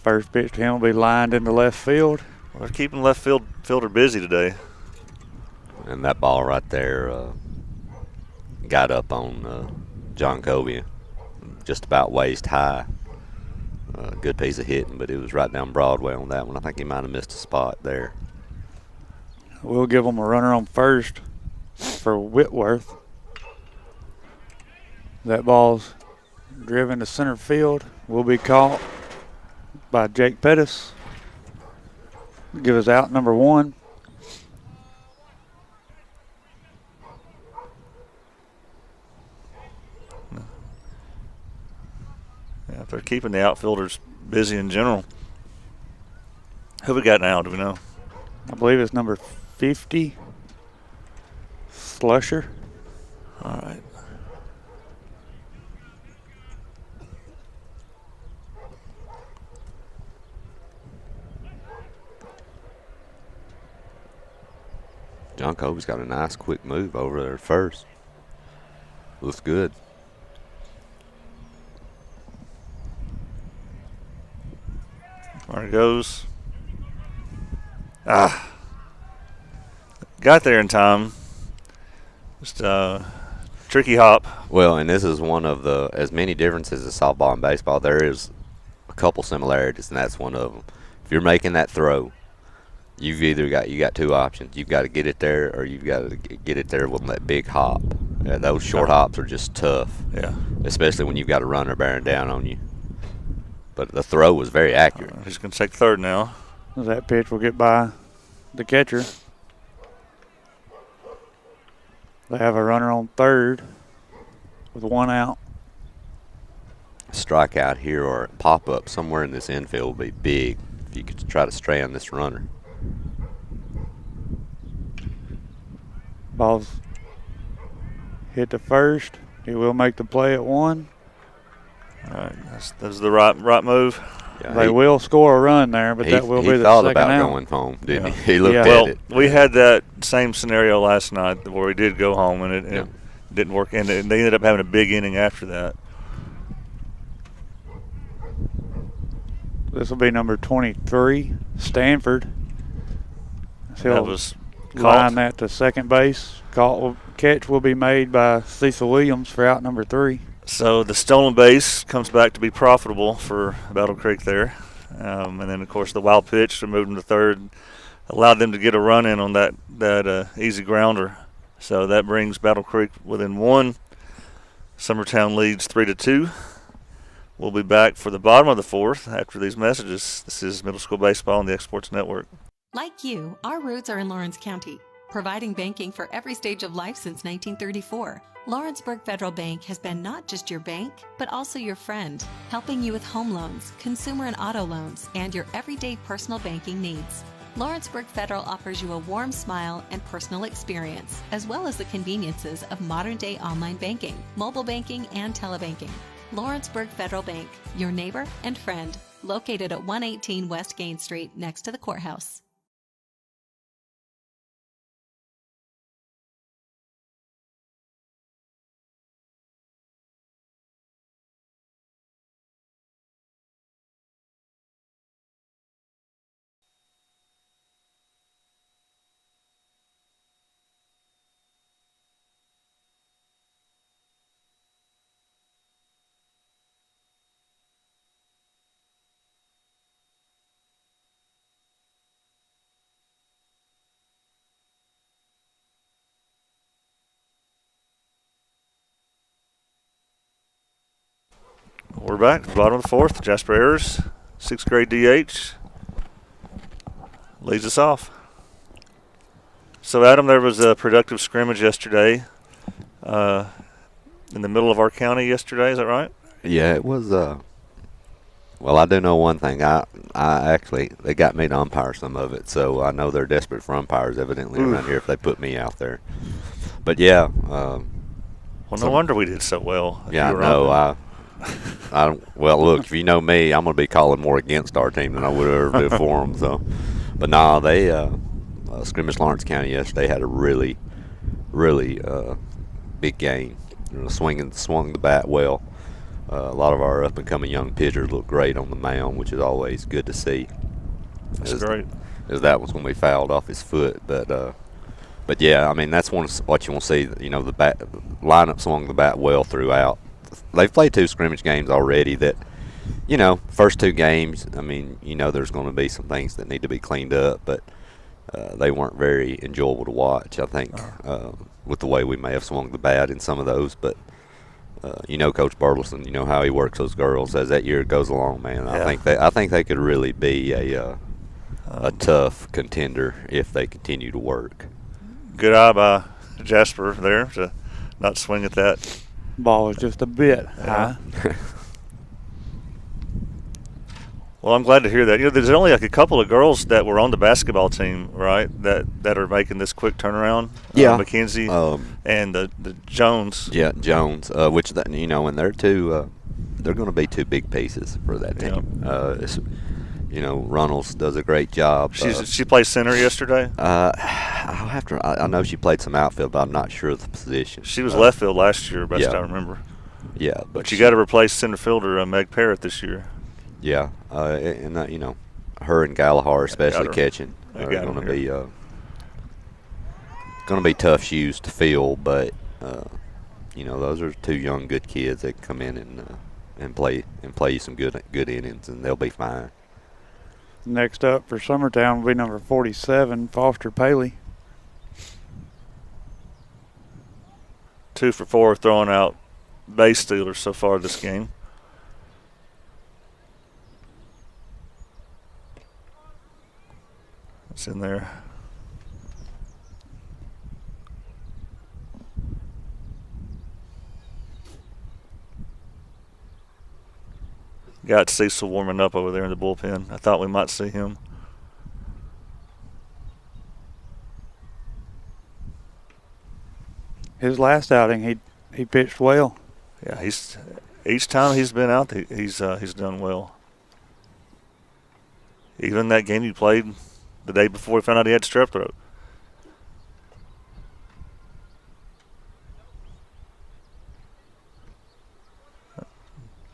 First pitch to him will be lined into left field.
Well, they're keeping left fielder busy today.
And that ball right there got up on John Covey, just about waist high. Good piece of hitting, but it was right down Broadway on that one. I think he might have missed a spot there.
We'll give him a runner on first for Whitworth. That ball's driven to center field. Will be caught by Jake Pettis. Give us out number 1.
Yeah, they're keeping the outfielders busy in general. Who we got now? Do we know?
I believe it's number 50, Slusher.
All right.
John Covey's got a nice quick move over there first. Looks good.
There it goes. Got there in time. Just tricky hop.
Well, and this is one of the, as many differences as softball and baseball, there is a couple similarities, and that's one of them. If you're making that throw, you got two options. You've got to get it there, or you've got to get it there with that big hop. And those short hops are just tough.
Yeah.
Especially when you've got a runner bearing down on you. But the throw was very accurate.
He's going to take third now.
That pitch will get by the catcher. They have a runner on third with one out.
A strikeout here or a pop-up somewhere in this infield would be big if you could try to strand this runner.
Ball's hit to first. He will make the play at one.
All right, that's the right move.
Yeah,
they will score a run there, but that will be the second out.
He thought about going home, didn't he? He looked at it.
Well, we had that same scenario last night where we did go home, and it didn't work. And they ended up having a big inning after that.
This will be number 23, Stanford.
That was
line that to second base. Catch will be made by Cecil Williams for out number 3.
So the stolen base comes back to be profitable for Battle Creek there. And then, of course, the wild pitch to move them to third allowed them to get a run in on that easy grounder. So that brings Battle Creek within 1. Summertown leads 3-2. We'll be back for the bottom of the 4th after these messages. This is Middle School Baseball on the Exports Network.
Like you, our roots are in Lawrence County, providing banking for every stage of life since 1934. Lawrenceburg Federal Bank has been not just your bank, but also your friend, helping you with home loans, consumer and auto loans, and your everyday personal banking needs. Lawrenceburg Federal offers you a warm smile and personal experience, as well as the conveniences of modern-day online banking, mobile banking, and telebanking. Lawrenceburg Federal Bank, your neighbor and friend, located at 118 West Gain Street next to the courthouse.
We're back to the bottom of the 4th. Jasper Ayers, 6th grade DH, leads us off. So, Adam, there was a productive scrimmage yesterday in the middle of our county yesterday. Is that right?
Yeah, it was. Well, I do know one thing. I actually, they got me to umpire some of it, so I know they're desperate for umpires evidently around here if they put me out there. But, yeah.
Well, no wonder we did so well.
Yeah, I know. Well, look, if you know me, I'm going to be calling more against our team than I would ever do for them. So, but no, they scrimmage Lawrence County yesterday had a really, really big game. Swung the bat well. A lot of our up and coming young pitchers look great on the mound, which is always good to see.
That's great.
As that was going to be fouled off his foot, but yeah, I mean that's what you want to see. You know, the lineup swung the bat well throughout. They've played 2 scrimmage games already that, you know, first 2 games, I mean, you know, there's going to be some things that need to be cleaned up, but they weren't very enjoyable to watch, I think, with the way we may have swung the bat in some of those. But, you know, Coach Burleson, you know how he works those girls as that year goes along, man. Yeah. I think they could really be a tough contender if they continue to work.
Good eye by Jasper there to not swing at that.
Ball is just a bit high.
Well, I'm glad to hear that. You know, there's only like a couple of girls that were on the basketball team, right, that are making this quick turnaround.
Yeah.
Mackenzie and the Jones.
Yeah, Jones, which, you know, and they're going to be 2 big pieces for that team. Yeah. You know, Runnels does a great job.
She played center yesterday?
I know she played some outfield, but I'm not sure of the position.
She was left field last year, best I remember.
Yeah.
But you got to replace center fielder Meg Parrott this year.
Yeah. And, you know, her and Gallagher especially catching
I
are
got
going
him
to
here.
be tough shoes to fill. But those are two young good kids that come in and play you some good innings, and they'll be fine.
Next up for Summertown will be number 47, Foster Paley.
2 for 4 throwing out base stealers so far this game. It's in there. Got Cecil warming up over there in the bullpen. I thought we might see him.
His last outing, he pitched well.
Yeah, each time he's been out, he's done well. Even that game he played the day before he found out he had strep throat.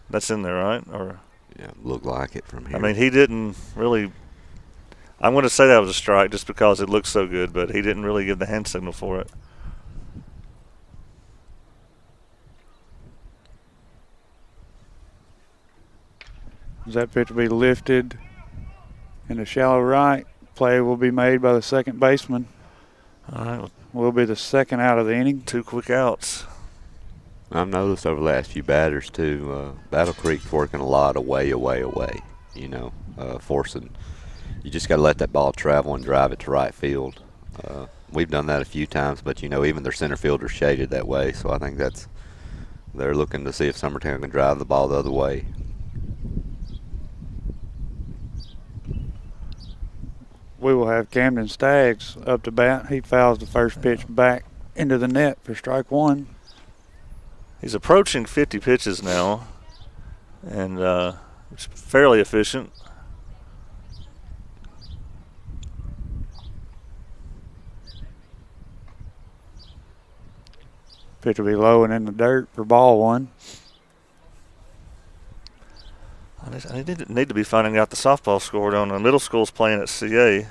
That's in there, right? Or
yeah, looked like it from here.
I mean, he didn't really. I'm going to say that was a strike just because it looked so good, but he didn't really give the hand signal for it.
That pitch will be lifted in a shallow right. Play will be made by the second baseman.
All right.
Will be the second out of the inning.
2 quick outs.
I've noticed over the last few batters too, Battle Creek's working a lot away, forcing. You just got to let that ball travel and drive it to right field. We've done that a few times, but even their center fielder's shaded that way, so I think they're looking to see if Summertown can drive the ball the other way.
We will have Camden Staggs up to bat. He fouls the first pitch back into the net for strike 1.
He's approaching 50 pitches now, and it's fairly efficient.
Pitch will be low and in the dirt for ball 1.
I need to be finding out the softball score on the middle school's playing at CA.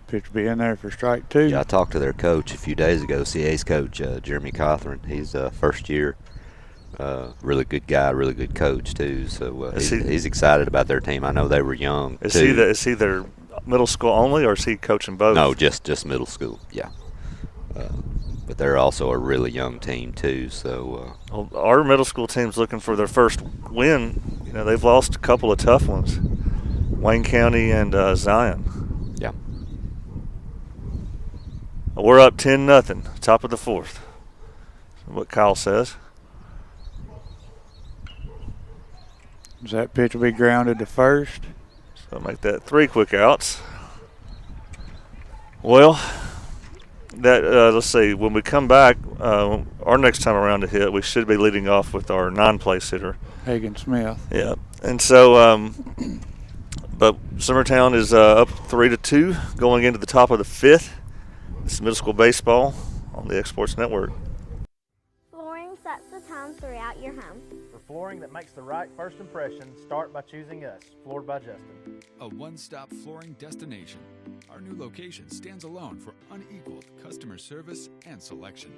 Pitch will be in there for strike 2.
Yeah, I talked to their coach a few days ago, CA's coach, Jeremy Cothran. He's first year. Really good guy, really good coach too. So he's excited about their team. I know they were young.
Is he their middle school only, or is he coaching both?
No, just middle school. Yeah, but they're also a really young team too. So
well, our middle school team's looking for their first win. They've lost a couple of tough ones, Wayne County and Zion.
Yeah,
we're up 10-0, top of the 4th. What Kyle says.
That pitch will be grounded to first.
So make that 3 quick outs. Well, let's see. When we come back, our next time around to hit, we should be leading off with our non-place hitter,
Hagen Smith.
Yeah, and so, but Summertown is up 3-2 going into the top of the 5th. This is middle school baseball on the Exports Network.
Flooring sets the tone throughout your home.
For flooring that makes the right first impression, start by choosing us, Floored by Justin.
A one-stop flooring destination. Our new location stands alone for unequaled customer service and selection.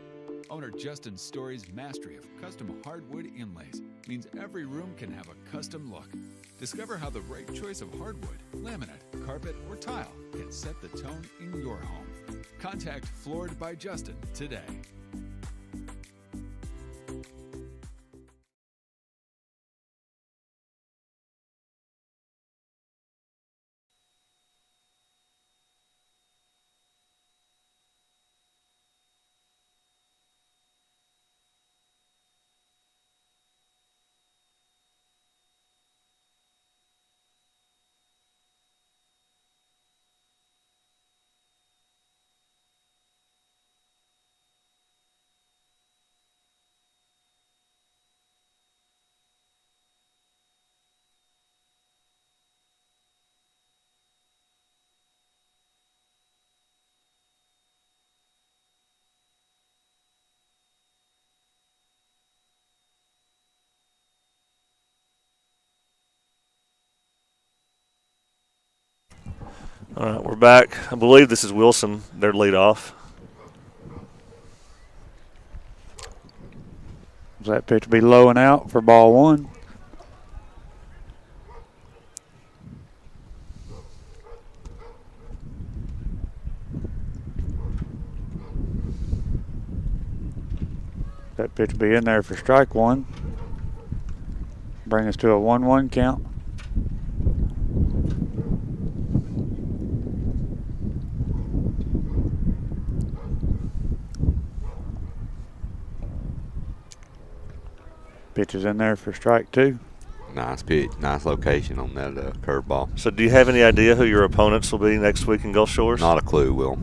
Owner Justin Story's mastery of custom hardwood inlays means every room can have a custom look. Discover how the right choice of hardwood, laminate, carpet, or tile can set the tone in your home. Contact Floored by Justin today.
All right, we're back. I believe this is Wilson, their leadoff.
Does that pitch be low and out for ball one? That pitch be in there for strike one. Bring us to a 1-1 count. Pitch is in there for strike two.
Nice pitch, nice location on that curveball.
So do you have any idea who your opponents will be next week in Gulf Shores?
Not a clue, Will.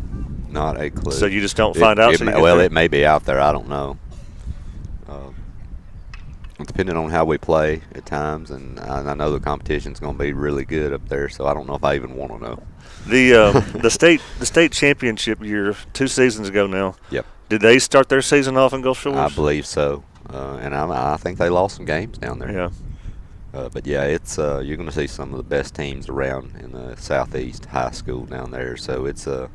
Not a clue.
So you just don't find out?
It may be out there. I don't know. Depending on how we play at times, and I know the competition's going to be really good up there, so I don't know if I even want to know.
The state championship year 2 seasons ago now.
Yep.
Did they start their season off in Gulf Shores?
I believe so, and I think they lost some games down there.
Yeah.
But yeah, it's you're going to see some of the best teams around in the Southeast high school down there, so it's a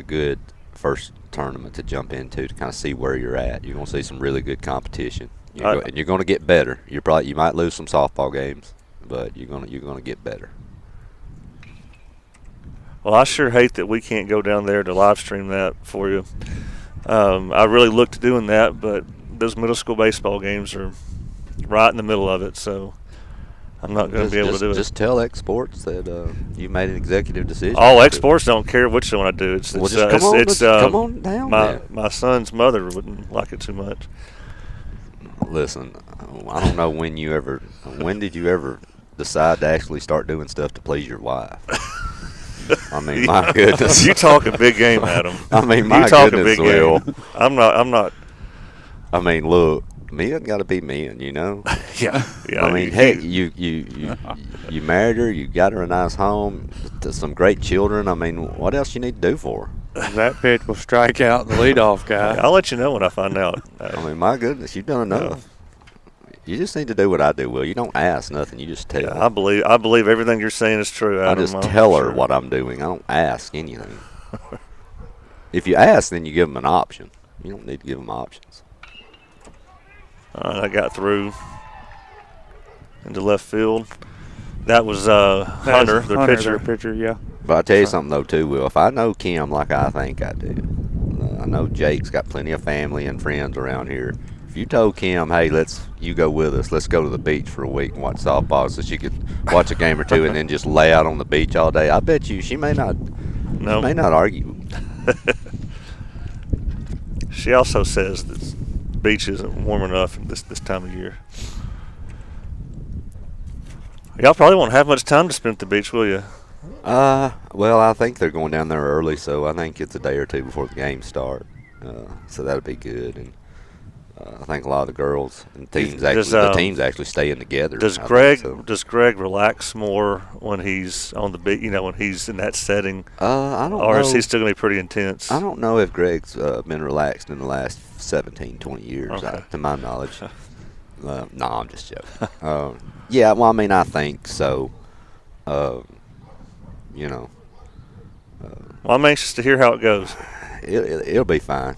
good first tournament to jump into to kind of see where you're at. You're going to see some really good competition. And you're going to get better. You might lose some softball games, but you're going to get better.
Well, I sure hate that we can't go down there to live stream that for you. I really looked at doing that, but those middle school baseball games are right in the middle of it, so I'm not going to be able to do it.
Just tell X-Sports that you made an executive decision.
All X-Sports don't care which one I do.
Come on down there.
My son's mother wouldn't like it too much.
Listen, I don't know when did you ever decide to actually start doing stuff to please your wife? I mean, my goodness.
You talking big game, Adam.
I mean, my goodness, Will.
I'm not.
I mean, look, men got to be men, you know?
Yeah.
I mean, heck, you married her, you got her a nice home, some great children. I mean, what else you need to do for her?
That pitch will strike out the leadoff guy.
I'll let you know when I find out.
I mean, my goodness, you've done enough. You just need to do what I do, Will. You don't ask nothing. You just tell.
Yeah, I believe everything you're saying is true, Adam.
I just tell her what I'm doing. I don't ask anything. If you ask, then you give them an option. You don't need to give them options.
All right, I got through into left field. That was Hunter, their pitcher.
Yeah.
But I tell you something, though, too, Will. If I know Kim like I think I do, I know Jake's got plenty of family and friends around here. If you told Kim, hey, you go with us, let's go to the beach for a week and watch softball so she could watch a game or two and then just lay out on the beach all day, I bet you she may not argue.
She also says that the beach isn't warm enough this time of year. Y'all probably won't have much time to spend at the beach, will you?
Well, I think they're going down there early, so I think it's a day or two before the games start. So that'll be good. And I think a lot of the girls and teams actually stay in together.
Does Greg relax more when he's on the beach? You know, when he's in that setting.
I don't know.
Or is he still gonna be pretty intense?
I don't know if Greg's been relaxed in the last 17, 20 years, to my knowledge. No, I'm just joking. Yeah, well, I mean, I think so. You know.
Well, I'm anxious to hear how it goes.
It'll be fine.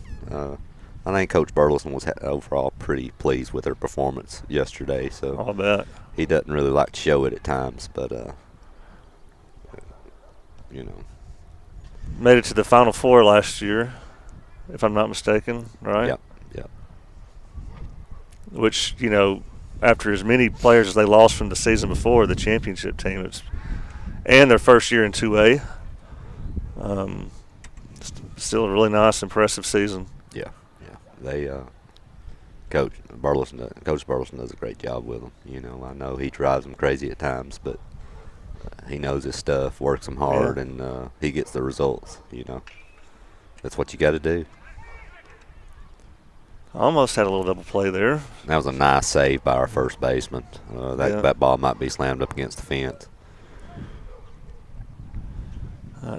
I think Coach Burleson was overall pretty pleased with her performance yesterday. So
I'll bet.
He doesn't really like to show it at times, but you know.
Made it to the Final Four last year, if I'm not mistaken, right?
Yep.
Which, you know, after as many players as they lost from the season before, the championship team, and their first year in 2A, still a really nice, impressive season.
Yeah. They Coach Burleson does a great job with them. You know, I know he drives them crazy at times, but he knows his stuff, works them hard, and he gets the results. You know, that's what you got to do.
Almost had a little double play there.
That was a nice save by our first baseman. That ball might be slammed up against the fence.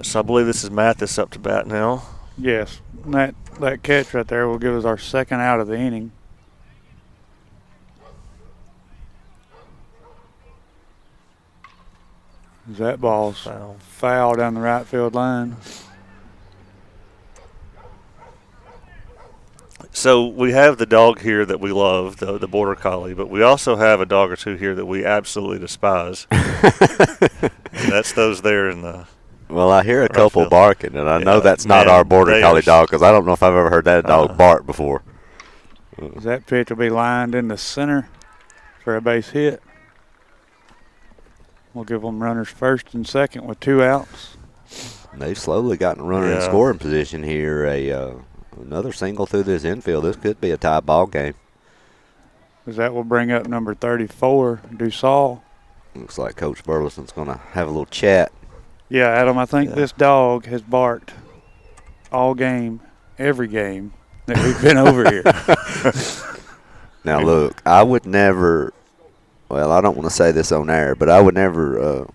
So I believe this is Mathis up to bat now.
Yes, that catch right there will give us our second out of the inning. That ball's foul down the right field line.
So we have the dog here that we love, the Border Collie, but we also have a dog or two here that we absolutely despise. And that's those there in the
Well, I hear a
right
couple
field.
barking, and I know that's not our Border Collie dog because I don't know if I've ever heard that dog bark before.
That pitch will be lined in the center for a base hit. We'll give them runners first and second with 2 outs.
They've slowly gotten a runner in scoring position here. Another single through this infield. This could be a tie ball game.
Because that will bring up number 34, Dussault.
Looks like Coach Burleson's going to have a little chat.
Yeah, Adam, I think this dog has barked all game, every game that we've been over here.
Now, look, I would never – well, I don't want to say this on air, but I would never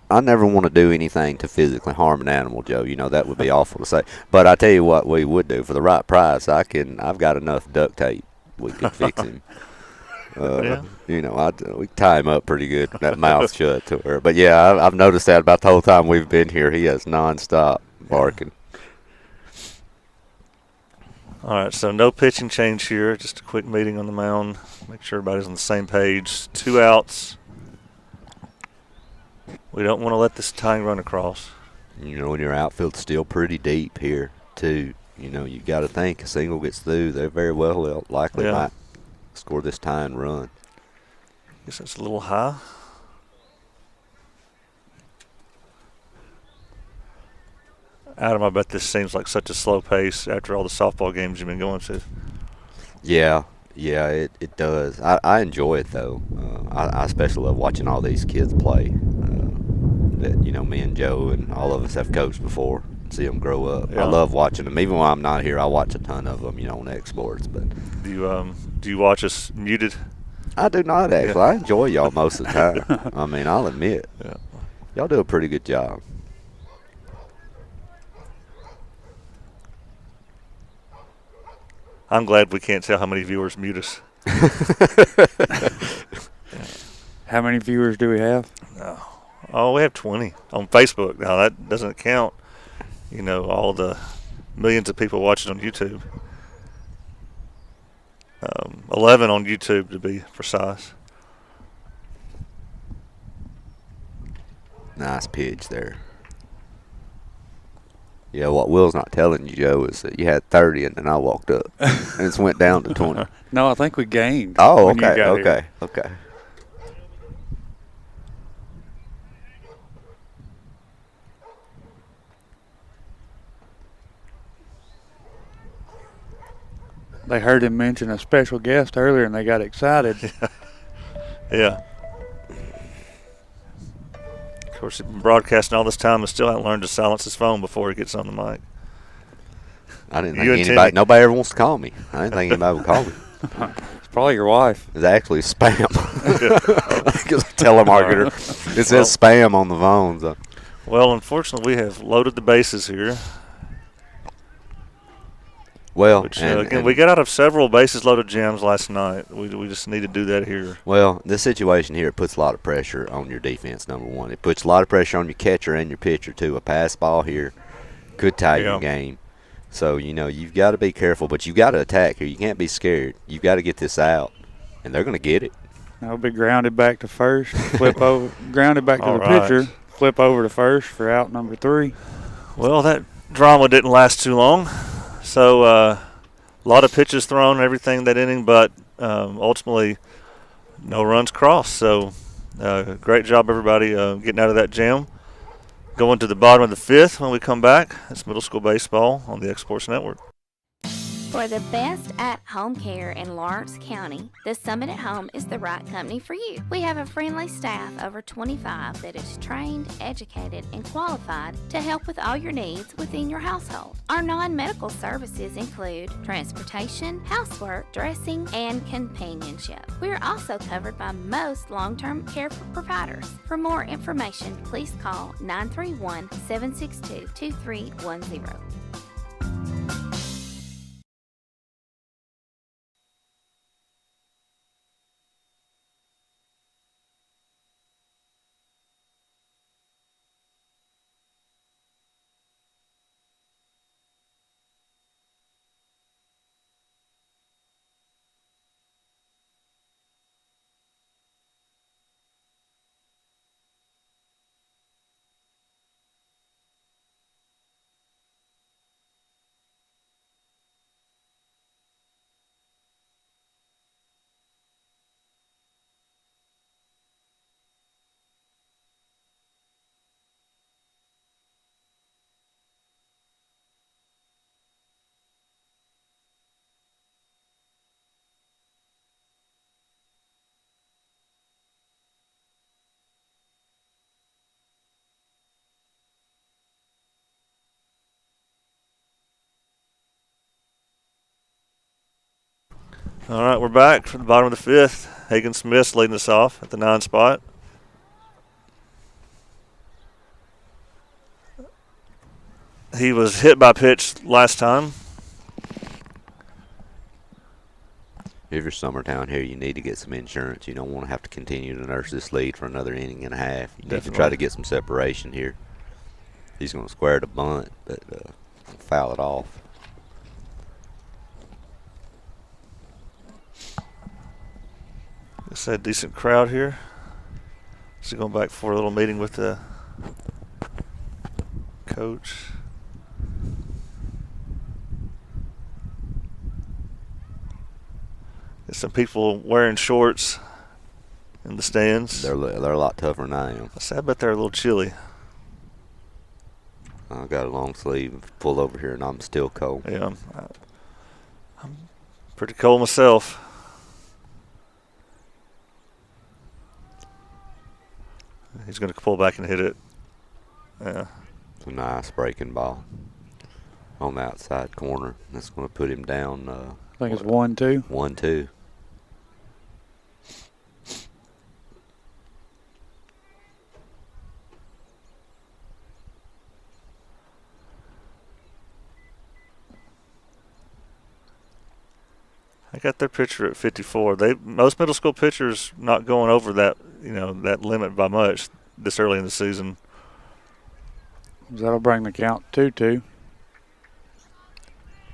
I never want to do anything to physically harm an animal, Joe. You know, that would be awful to say. But I tell you what we would do. For the right price, I've got enough duct tape. We could fix him. You know, we tie him up pretty good, that mouth shut to her. But, yeah, I've noticed that about the whole time we've been here. He has nonstop barking.
All right, so no pitching change here. Just a quick meeting on the mound. Make sure everybody's on the same page. 2 outs. We don't want to let this tying run across.
You know, and your outfield's still pretty deep here, too. You know, you got to think a single gets through. They very well likely might score this tying run.
Guess that's a little high. Adam, I bet this seems like such a slow pace after all the softball games you've been going to.
Yeah, it does. I enjoy it, though. I especially love watching all these kids play. That, you know, me and Joe and all of us have coached before. See them grow up. I love watching them. Even when I'm not here, I watch a ton of them, you know, on X-Sports. But
do you watch us muted?
I do not, actually. I enjoy y'all most of the time. I mean, I'll admit.
Yeah.
Y'all do a pretty good job.
I'm glad we can't tell how many viewers mute us.
How many viewers do we have?
No. Oh, we have 20 on Facebook. Now, that doesn't count, you know, all the millions of people watching on YouTube. 11 on YouTube, to be precise.
Nice pitch there. Yeah, what Will's not telling you, Joe, is that you had 30 and then I walked up and it's went down to 20.
No, I think we gained.
Oh, okay.
They heard him mention a special guest earlier and they got excited.
Yeah. Of course, he's been broadcasting all this time and still hasn't learned to silence his phone before he gets on the mic.
I didn't think nobody ever wants to call me. I didn't think anybody would call me.
It's probably your wife.
It's actually spam. Because telemarketer. It says spam on the phone. So.
Well, unfortunately, we have loaded the bases here.
Well,
which, again, we got out of several bases loaded jams last night. We just need to do that here.
Well, this situation here, it puts a lot of pressure on your defense, number one. It puts a lot of pressure on your catcher and your pitcher, too. A pass ball here could tie your game. So, you know, you've got to be careful, but you've got to attack here. You can't be scared. You've got to get this out, and they're going to get it.
That'll be grounded back to first, flip over, grounded back to the pitcher, flip over to first for out number 3.
Well, that drama didn't last too long. So a lot of pitches thrown, everything that inning, but ultimately no runs crossed. So great job, everybody, getting out of that jam. Going to the bottom of the 5th when we come back. It's middle school baseball on the X-Sports Network.
For the best at-home care in Lawrence County, the Summit at Home is the right company for you. We have a friendly staff over 25 that is trained, educated, and qualified to help with all your needs within your household. Our non-medical services include transportation, housework, dressing, and companionship. We are also covered by most long-term care providers. For more information, please call 931-762-2310.
All right, we're back from the bottom of the fifth. Hagen Smith's leading us off at the 9 spot. He was hit by pitch last time.
If you're Summertown here, you need to get some insurance. You don't want to have to continue to nurse this lead for another inning and a half. You need to try to get some separation here. He's going to square the bunt, but foul it off.
It's a decent crowd here. So going back for a little meeting with the coach. There's some people wearing shorts in the stands.
They're a lot tougher than I am.
I bet they're a little chilly.
I got a long sleeve pulled over here, and I'm still cold.
Yeah, I'm pretty cold myself. He's going to pull back and hit it. Yeah.
It's a nice breaking ball on the outside corner. That's going to put him down.
I think it's 1-2.
1-2.
I got their pitcher at 54. Most middle school pitchers not going over that that limit by much this early in the season.
That'll bring the count 2-2.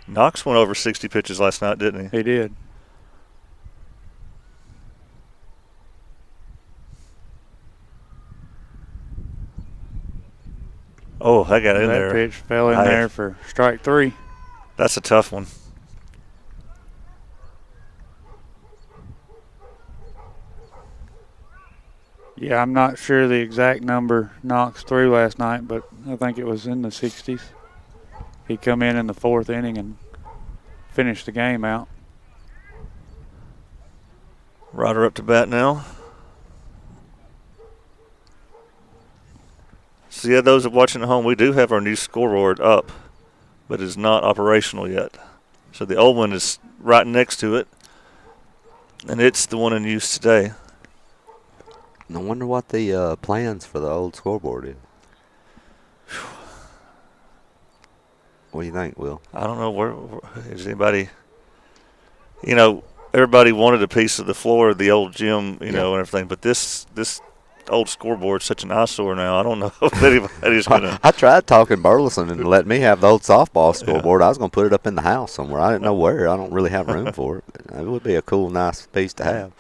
Knox went over 60 pitches last night, didn't he?
He did.
Oh, I got in there.
That pitch fell in there for strike 3.
That's a tough one.
Yeah, I'm not sure the exact number Knox threw last night, but I think it was in the 60s. He come in the 4th inning and finished the game out.
Ryder up to bat now. So, yeah, those watching at home, we do have our new scoreboard up, but it's not operational yet. So the old one is right next to it, and it's the one in use today.
I wonder what the plans for the old scoreboard is. What do you think, Will?
I don't know. Where is anybody? Everybody wanted a piece of the floor of the old gym, and everything. But this old scoreboard's such an eyesore now. I don't know if anybody's gonna.
I tried talking Burleson and let me have the old softball scoreboard. Yeah. I was gonna put it up in the house somewhere. I didn't know where. I don't really have room for it. It would be a cool, nice piece to have.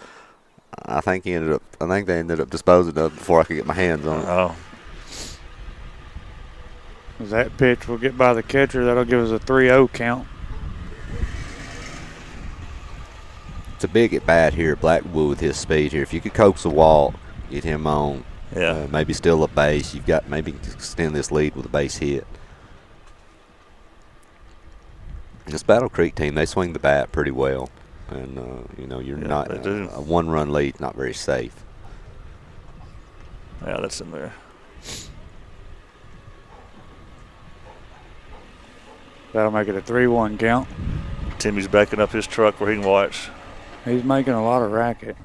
I think they ended up disposing of it before I could get my hands on it.
Oh.
That pitch will get by the catcher. That'll give us a 3-0 count.
It's a big at bat here, Blackwood, with his speed here. If you could coax a walk, get him on, maybe steal a base. You've got maybe extend this lead with a base hit. This Battle Creek team, they swing the bat pretty well. And, you're not a one-run lead, not very safe.
Yeah, that's in there.
That'll make it a 3-1 count.
Timmy's backing up his truck where he can watch.
He's making a lot of racket.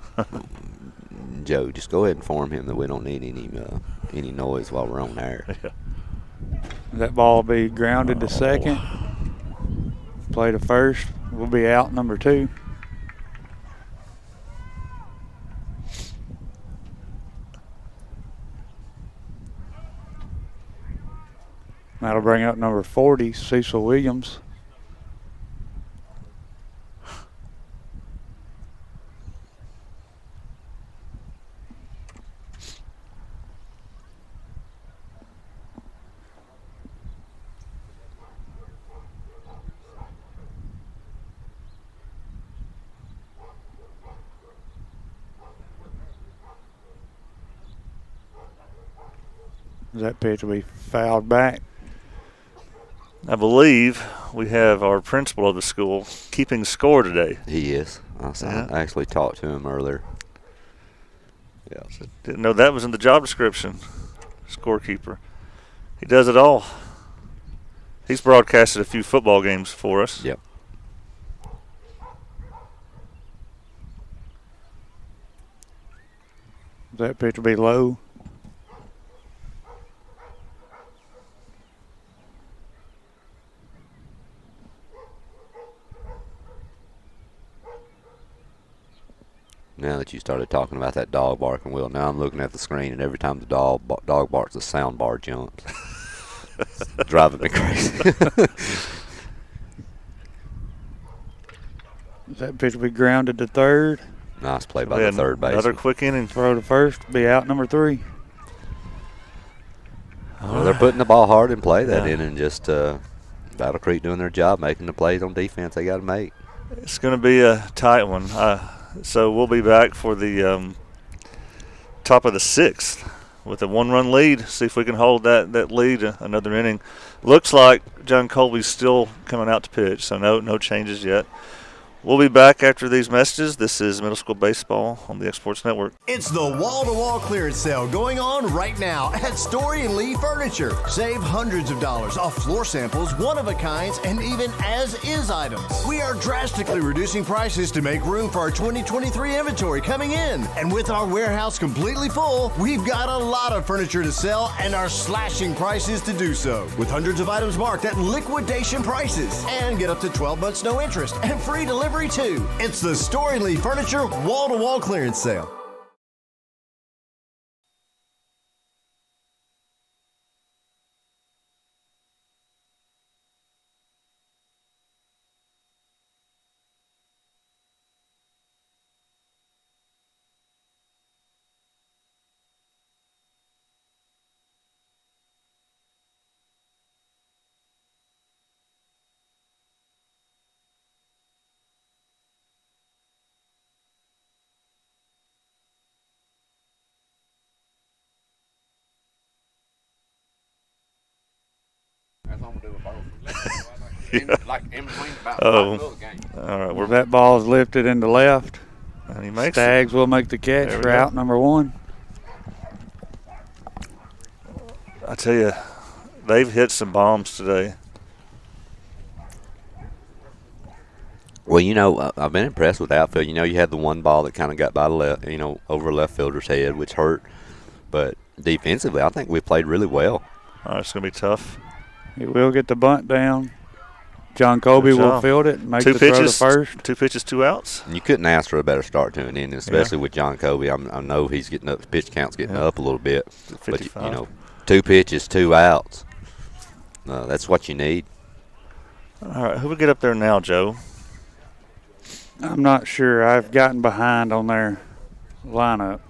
Joe, just go ahead and inform him that we don't need any noise while we're on air.
Yeah.
That ball will be grounded to second. Play to first. We'll be out number 2. That'll bring up number 40, Cecil Williams. That pitch will be fouled back.
I believe we have our principal of the school keeping score today.
He is. I actually talked to him earlier.
Yeah. So didn't know that was in the job description. Scorekeeper. He does it all. He's broadcasted a few football games for us.
Yep.
That pitch will be low.
Now that you started talking about that dog barking, Will, now I'm looking at the screen, and every time the dog barks, the sound bar jumps. It's driving me crazy.
That pitch will be grounded to third.
Nice play by the third baseman.
Another quick inning.
Throw to first, be out number 3.
Well, they're putting the ball hard in play that inning. Just Battle Creek doing their job, making the plays on defense they got to make.
It's going to be a tight one. So we'll be back for the top of the 6th with a 1-run lead. See if we can hold that lead another inning. Looks like John Colby's still coming out to pitch, so no changes yet. We'll be back after these messages. This is Middle School Baseball on the X-Sports Network.
It's the wall-to-wall clearance sale going on right now at Story & Lee Furniture. Save hundreds of dollars off floor samples, one-of-a-kinds, and even as-is items. We are drastically reducing prices to make room for our 2023 inventory coming in. And with our warehouse completely full, we've got a lot of furniture to sell and are slashing prices to do so. With hundreds of items marked at liquidation prices. And get up to 12 months no interest and free delivery too. It's the Story & Lee Furniture wall-to-wall clearance sale.
All right,
that ball is lifted into left.
And he makes
Staggs will make the catch for out number 1.
I tell you, they've hit some bombs today.
Well, you know, I've been impressed with the outfield. You know, you had the one ball that kind of got by the left, over left fielder's head, which hurt. But defensively, I think we played really well.
It's going to be tough.
He will get the bunt down. John Colby will field it and make the throw to first.
2 pitches, 2 outs.
And you couldn't ask for a better start to an inning, especially with John Colby. I know he's getting up, pitch count's getting up a little bit.
55.
But, 2 pitches, 2 outs. That's what you need.
All right, who we get up there now, Joe?
I'm not sure. I've gotten behind on their lineup.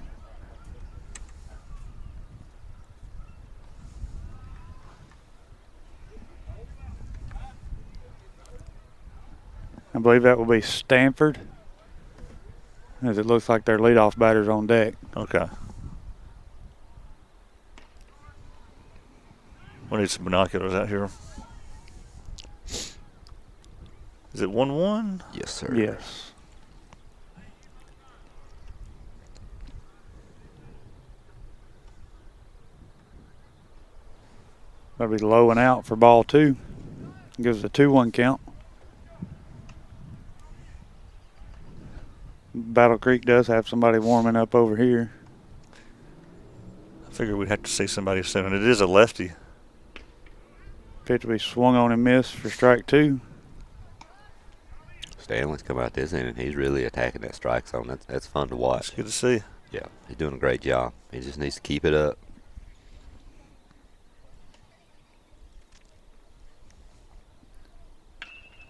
I believe that will be Stanford, as it looks like their leadoff batter's on deck.
Okay. We need some binoculars out here. Is it 1-1?
Yes, sir.
Yes. That'll be low and out for ball 2. Gives a 2-1 count. Battle Creek does have somebody warming up over here.
I figured we'd have to see somebody soon. It is a lefty.
Pitch will be swung on and missed for strike 2.
Stanley's come out this inning. He's really attacking that strike zone. That's fun to watch.
It's good to see.
Yeah, he's doing a great job. He just needs to keep it up.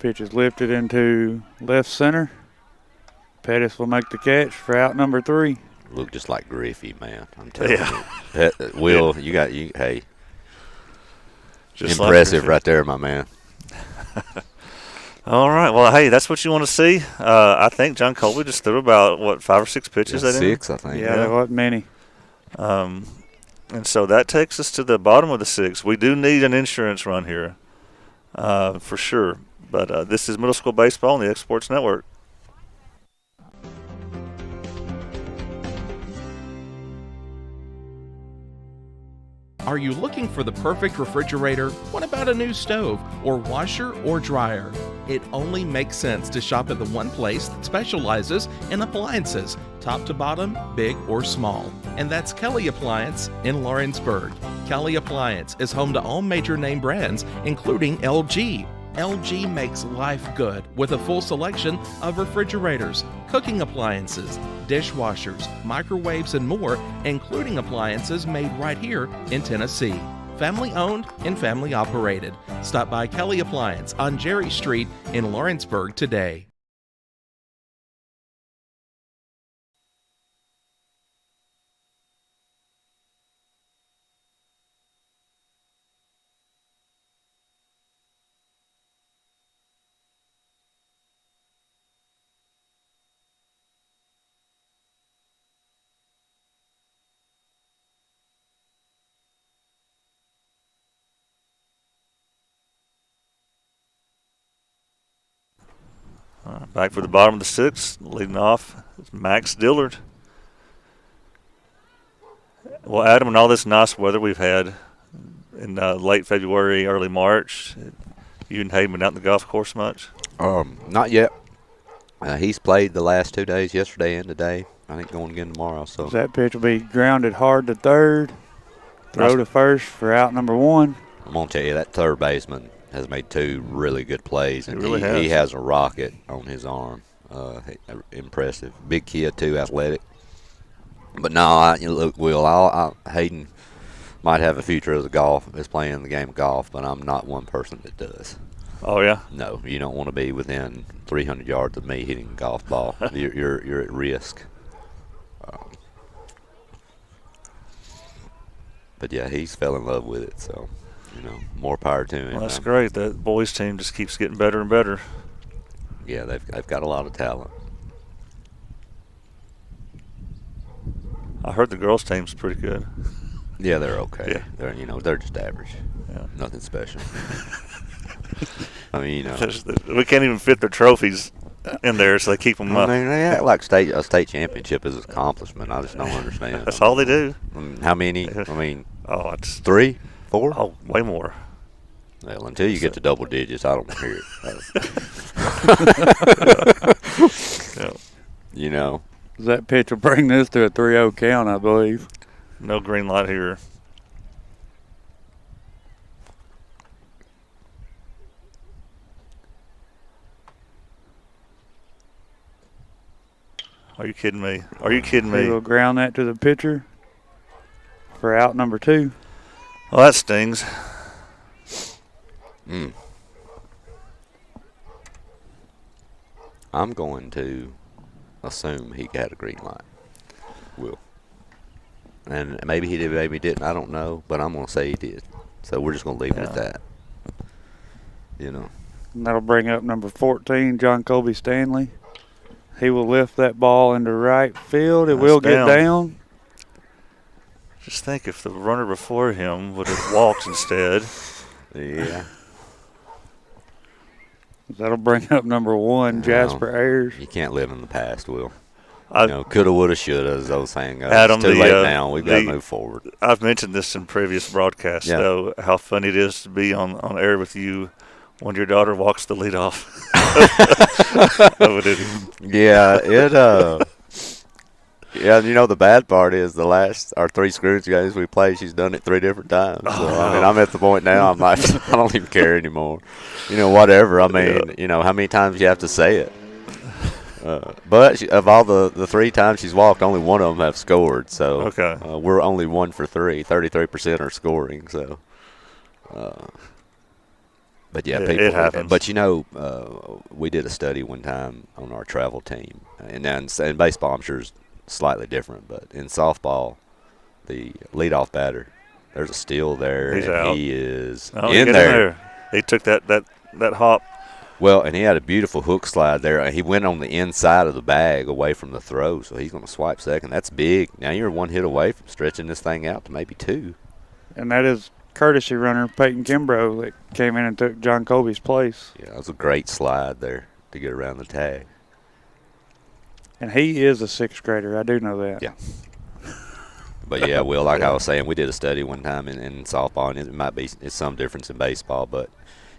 Pitch is lifted into left center. Pettis will make the catch for out number 3.
Look just like Griffey, man. I'm telling you. Will, hey. Just impressive like right there, my man.
All right. Well, hey, that's what you want to see. I think John Colby just threw about, 5 or 6 pitches?
Yeah, 6, I think.
Yeah, there wasn't many.
And so that takes us to the bottom of the 6th. We do need an insurance run here, for sure. But this is Middle School Baseball on the X-Sports Network.
Are you looking for the perfect refrigerator? What about a new stove or washer or dryer? It only makes sense to shop at the one place that specializes in appliances. top to bottom, big or small. And that's Kelly Appliance in Lawrenceburg. Kelly Appliance is home to all major name brands, including LG. LG makes life good with a full selection of refrigerators, cooking appliances, dishwashers, microwaves, and more, including appliances made right here in Tennessee. Family owned and family operated. Stop by Kelly Appliance on Jerry Street in Lawrenceburg today.
Back for the bottom of the sixth, leading off is Max Dillard. Well, Adam, and all this nice weather we've had in late February, early March, you and Hayden been out in the golf course much?
Not yet. He's played the last 2 days, yesterday and today. I think going again tomorrow. So
that pitch will be grounded hard to third, throw to first for out number 1.
I'm going to tell you, that third baseman has made 2 really good plays. And
he
has a rocket on his arm. Impressive. Big kid, too, athletic. But no, look, Will, Hayden might have a future as playing the game of golf, but I'm not one person that does.
Oh, yeah?
No, you don't want to be within 300 yards of me hitting a golf ball. You're at risk. But, yeah, he's fell in love with it, so, more power to him.
Well, that's great. That boys' team just keeps getting better and better.
Yeah, they've got a lot of talent.
I heard the girls' team's pretty good.
Yeah, they're okay.
Yeah.
They're just average.
Yeah.
Nothing special. I mean,
we can't even fit their trophies in there, so they keep them up.
I mean, they act like a state championship is an accomplishment. I just don't understand.
That's all they do.
How many? I mean,
it's
3, 4?
Oh, way more.
Well, until you get to double digits, I don't hear it.
Yeah.
That pitch will bring this to a 3-0 count, I believe.
No green light here. Are you kidding me? Are you kidding me?
He will ground that to the pitcher for out number 2.
Well, that stings.
I'm going to assume he got a green light. Will. And maybe he did, maybe he didn't. I don't know, but I'm going to say he did. So we're just going to leave it at that.
And that'll bring up number 14, John Colby Stanley. He will lift that ball into right field. It will get down.
Just think if the runner before him would have walked instead.
Yeah.
That'll bring up number 1, Jasper Ayers.
You can't live in the past, Will. Coulda, woulda, shoulda, as those saying goes.
Adam,
it's too late now. We've got to move forward.
I've mentioned this in previous broadcasts, though, how funny it is to be on air with you when your daughter walks the leadoff.
Yeah, the bad part is our 3 scrimmage games we played, she's done it 3 different times. So, I mean, I'm at the point now, I'm like, I don't even care anymore. Whatever. I mean, how many times you have to say it. But of all the 3 times she's walked, only one of them have scored. So we're only 1 for 3. 33% are scoring. So, but yeah,
it happens.
But we did a study one time on our travel team, and in baseball, I'm sure is slightly different. But in softball, the leadoff batter, there's a steal there.
He's
and
out.
He is
in there. He took that hop.
Well, and he had a beautiful hook slide there. He went on the inside of the bag away from the throw, so he's going to swipe second. That's big. Now you're 1 hit away from stretching this thing out to maybe 2.
And that is courtesy runner Peyton Kimbrough that came in and took John Colby's place.
Yeah, that was a great slide there to get around the tag.
And he is a 6th grader. I do know that.
Yeah. But, yeah, Will, like I was saying, we did a study one time in softball, and it's some difference in baseball, but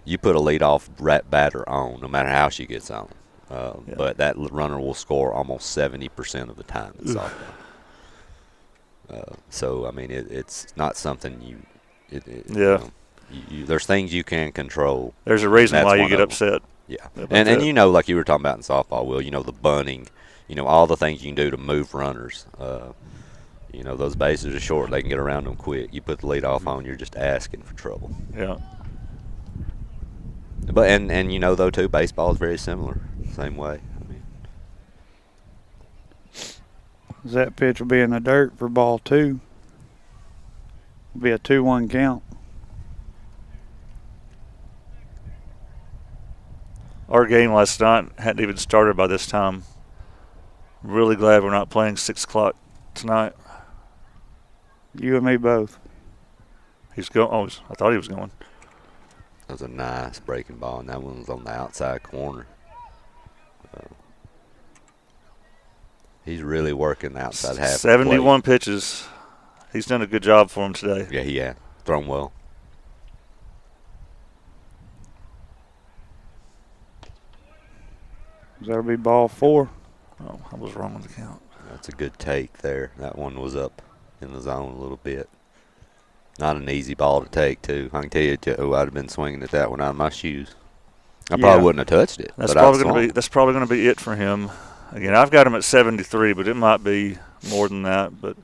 you put a leadoff batter on, no matter how she gets on, But that runner will score almost 70% of the time in softball. So I mean, it's not something there's things you can control.
There's a reason why you get upset.
Yeah, and you know, like you were talking about in softball, Will, you know, the bunting, you know, all the things you can do to move runners. You know, those bases are short; they can get around them quick. You put the lead off on, you're just asking for trouble.
Yeah.
But and you know, though, too, baseball is very similar, same way. I mean,
that pitch will be in the dirt for ball 2. It'll be a 2-1 count.
Our game last night hadn't even started by this time. Really glad we're not playing 6 o'clock tonight.
You and me both.
He's going. Oh, I thought he was going.
That was a nice breaking ball, and that one was on the outside corner. He's really working the outside half.
71 pitches. He's done a good job for him today.
Yeah, he has. Thrown well.
That'll be ball 4.
Oh, I was wrong with the count.
That's a good take there. That one was up in the zone a little bit. Not an easy ball to take, too. I can tell you, I'd have been swinging at that one out of my shoes. I probably wouldn't have touched it.
That's probably going to be it for him. Again, I've got him at 73, but it might be more than that. But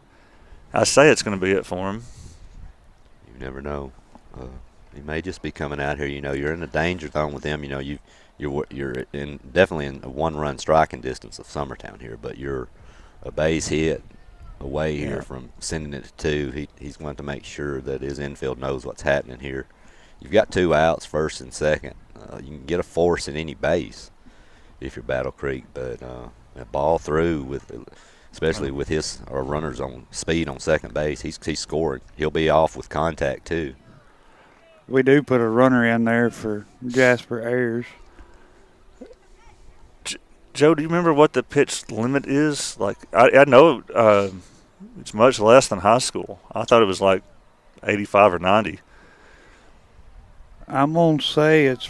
I say it's going to be it for him.
You never know. He may just be coming out here. You know, you're in the danger zone with him. You know, you're definitely in a 1-run striking distance of Summertown here, but you're a base hit away here from sending it to 2. He's going to make sure that his infield knows what's happening here. You've got 2 outs, first and second. You can get a force in any base if you're Battle Creek, but that ball through especially with his runners on speed on second base, he's scoring. He'll be off with contact too.
We do put a runner in there for Jasper Ayers.
Joe, do you remember what the pitch limit is? Like, I know it's much less than high school. I thought it was like 85 or 90.
I'm gonna say it's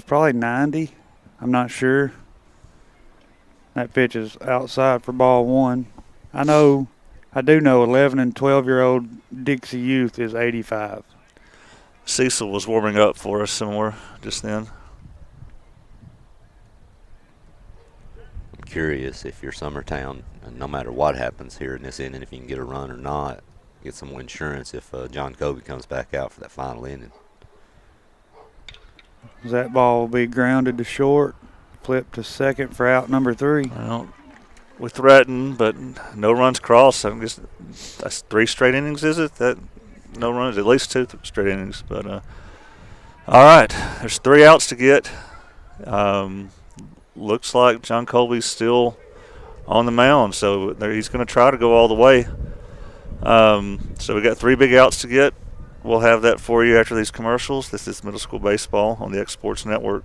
probably 90. I'm not sure. That pitch is outside for ball 1. I do know 11 and 12-year-old Dixie Youth is 85.
Cecil was warming up for us somewhere just then.
I'm curious if you're Summertown, and no matter what happens here in this inning, if you can get a run or not, get some insurance if John Kobe comes back out for that final inning.
That ball will be grounded to short, flipped to second for out number 3.
Well, we threatened, but no runs crossed. I guess that's 3 straight innings, is it? That no runs, at least 2 straight innings. But all right, there's 3 outs to get. Looks like John Colby's still on the mound, so he's going to try to go all the way. So we got 3 big outs to get. We'll have that for you after these commercials. This is Middle School Baseball on the X Sports Network.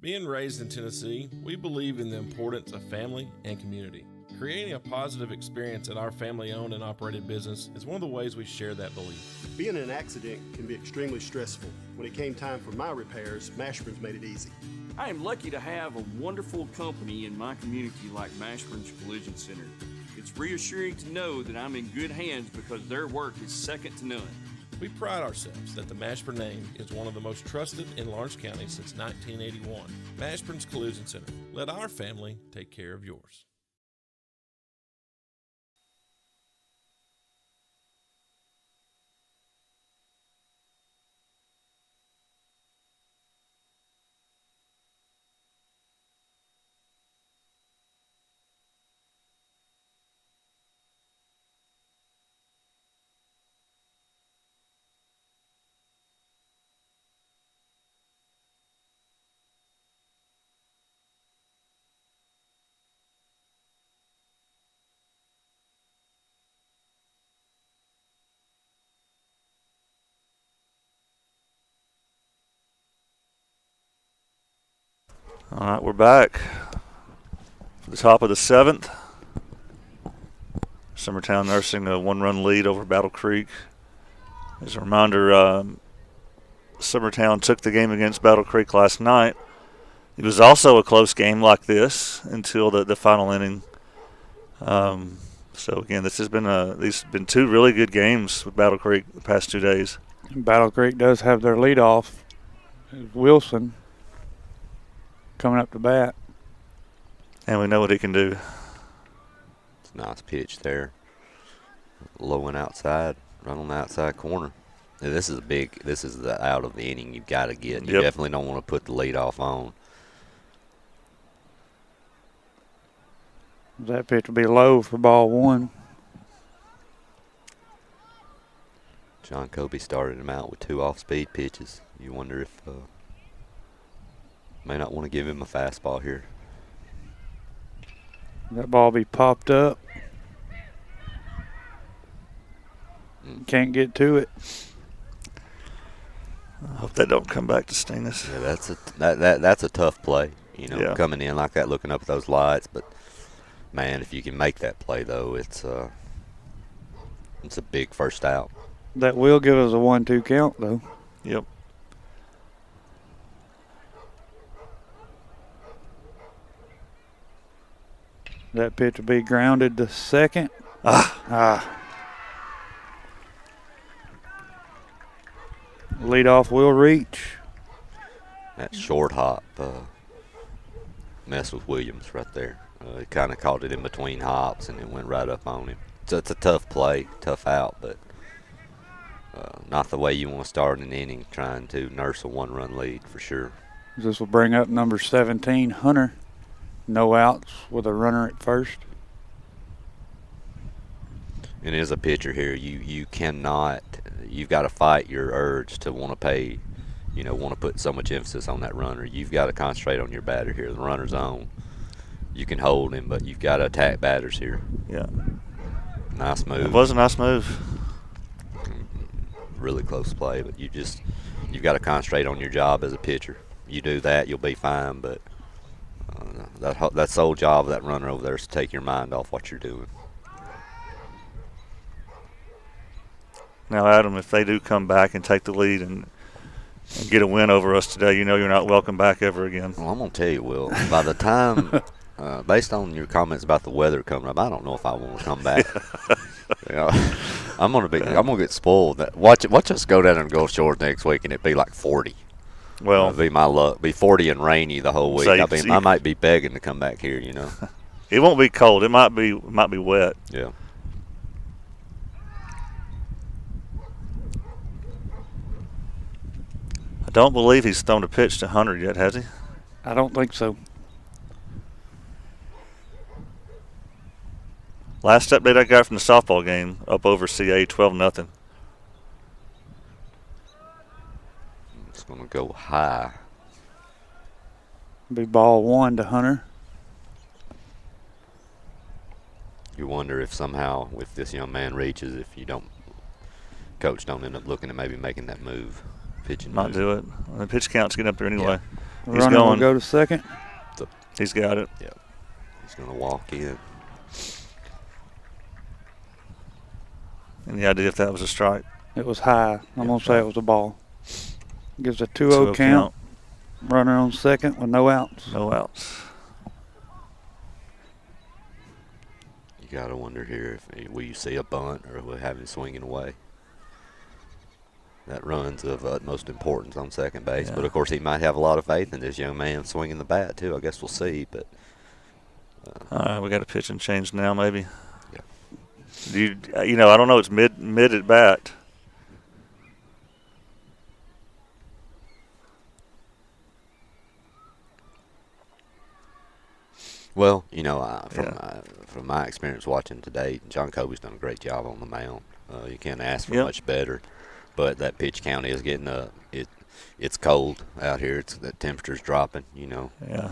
Being raised in Tennessee, we believe in the importance of family and community. Creating a positive experience at our family-owned and operated business is one of the ways we share that belief.
Being in an accident can be extremely stressful. When it came time for my repairs, Mashburn's made it easy.
I am lucky to have a wonderful company in my community like Mashburn's Collision Center. It's reassuring to know that I'm in good hands because their work is second to none.
We pride ourselves that the Mashburn name is one of the most trusted in Lawrence County since 1981. Mashburn's Collision Center. Let our family take care of yours.
All right, we're back for the top of the 7th. Summertown nursing a 1-run lead over Battle Creek. As a reminder, Summertown took the game against Battle Creek last night. It was also a close game like this until the final inning. So again, these have been two really good games with Battle Creek the past 2 days.
Battle Creek does have their leadoff, Wilson, coming up to bat.
And we know what he can do.
It's a nice pitch there. Low and outside, run on the outside corner. Now, this is the out of the inning you've got to get. You definitely don't want to put the leadoff on.
That pitch will be low for ball one.
John Kobe started him out with 2 off-speed pitches. You wonder if may not want to give him a fastball here.
That ball be popped up. Can't get to it.
I hope that don't come back to sting us.
Yeah, that's a tough play. Coming in like that, looking up at those lights. But man, if you can make that play though, it's a big first out.
That will give us a 1-2 count though.
Yep.
That pitch will be grounded to second. Leadoff will reach.
That short hop messed with Williams right there. He kind of caught it in between hops and it went right up on him. So it's a tough play, tough out, but not the way you want to start an inning trying to nurse a 1-run lead for sure.
This will bring up number 17, Hunter. No outs with a runner at first.
And as a pitcher here, you cannot, you've got to fight your urge to want to want to put so much emphasis on that runner. You've got to concentrate on your batter here. The runner's on. You can hold him, but you've got to attack batters here.
Yeah.
Nice move.
It was a nice move.
Really close play, but you've got to concentrate on your job as a pitcher. You do that, you'll be fine, but that sole job of that runner over there is to take your mind off what you're doing.
Now, Adam, if they do come back and take the lead and get a win over us today, you're not welcome back ever again.
Well, I'm going to tell you, Will, by the time, based on your comments about the weather coming up, I don't know if I want to come back. I'm gonna get spoiled. Watch us go down and Gulf Shores next week, and it be like 40.
Well,
be my luck. Be 40 and rainy the whole week. I might be begging to come back here.
It won't be cold. It might be wet.
Yeah.
I don't believe he's thrown a pitch to Hunter yet, has he?
I don't think so.
Last update I got from the softball game, up over CA 12-0.
It's going to go high.
Be ball 1 to Hunter.
You wonder if somehow, if this young man reaches, if coach don't end up looking at maybe making that move, pitching.
Might do it. The pitch count's getting up there anyway.
Yeah. He's going. Will go to second.
He's got it.
Yeah. He's going to walk in.
Any idea if that was a strike?
It was high. I'm going to say it was a ball. Gives a 2-0 count. Runner on second with no outs.
No outs.
You got to wonder here, will you see a bunt or will have him swinging away? That run's of utmost importance on second base. Yeah. But, of course, he might have a lot of faith in this young man swinging the bat, too. I guess we'll see. But
all right, we got a pitch and change now, maybe.
Yeah.
I don't know. It's mid at bat.
Well, from my experience watching today, John Kobe's done a great job on the mound. You can't ask for much better. But that pitch count is getting up. It's cold out here. The temperature's dropping.
Yeah.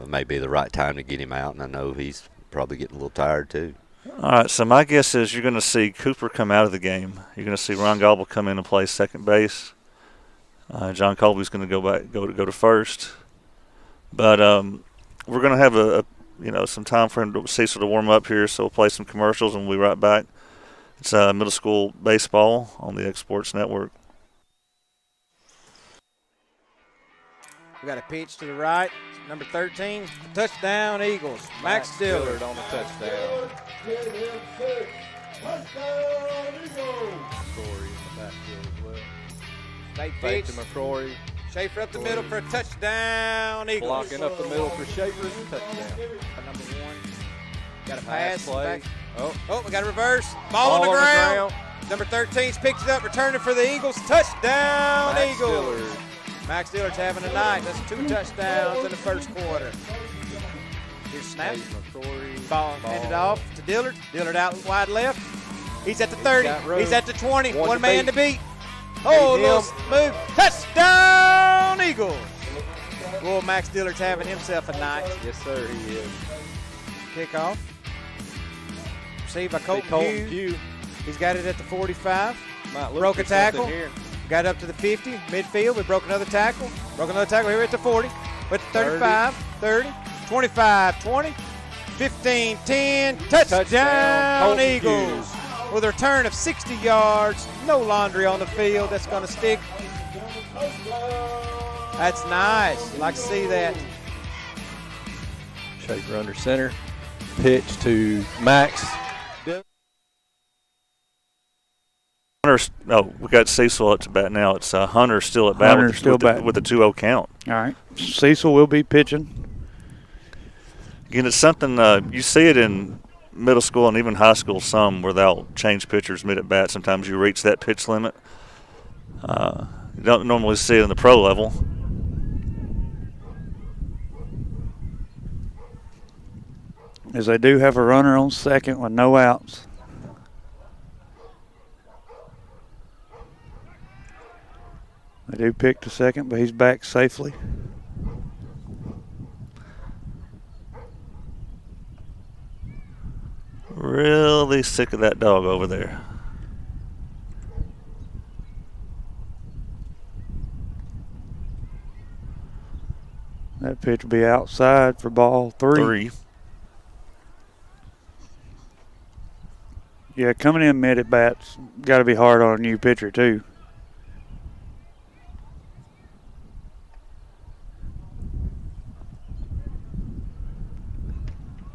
Maybe the right time to get him out, and I know he's probably getting a little tired too.
All right, so my guess is you're going to see Cooper come out of the game. You're going to see Ron Gobble come in and play second base. John Colby's going to go to first. But we're going to have some time for him to Cecil to warm up here, so we'll play some commercials and we'll be right back. It's middle school baseball on the X Sports Network.
We got a pitch to the right. Number 13, touchdown Eagles. Max Dillard
on the touchdown. McCrory in the backfield as well.
Fake
Fake
pitch.
to McCrory.
Schaefer up the middle for a touchdown Eagles.
Blocking up the middle for Schaefer. Touchdown.
Number 1. Got a
Pass
pass.
play.
Back. Oh, we got a reverse. Ball on the ground. Number 13's picked it up, returning for the Eagles. Touchdown
Max
Eagles.
Dillard.
Max Dillard's having a night. That's 2 touchdowns in the first quarter. Here's snap.
McCrory.
Ball handed off to Dillard. Dillard out wide left. He's at the 30. He's at the 20. One man to beat. Oh, little move. Touchdown Eagles. Well, Max Dillard's having himself a night.
Yes, sir, he is.
Kickoff. Received by Colton Pugh. He's got it at the 45. Broke a tackle. Got up to the 50. Midfield. We broke another tackle. Broke another tackle here at the 40. With 35, 30, 25, 20, 15, 10. Touchdown Eagles. With a return of 60 yards. No laundry on the field. That's going to stick. That's nice. Like to see that.
Schaefer under center. Pitch to Max.
Hunter's, we got Cecil at bat now. It's Hunter still at bat with the 2-0 count.
All right. Cecil will be pitching.
Again, it's something you see it in middle school and even high school some where they'll change pitchers mid at bat. Sometimes you reach that pitch limit. You don't normally see it in the pro level.
As they do have a runner on second with no outs. They do pick to second, but he's back safely.
Really sick of that dog over there.
That pitch will be outside for ball 3. Yeah, coming in mid at bats got to be hard on a new pitcher too.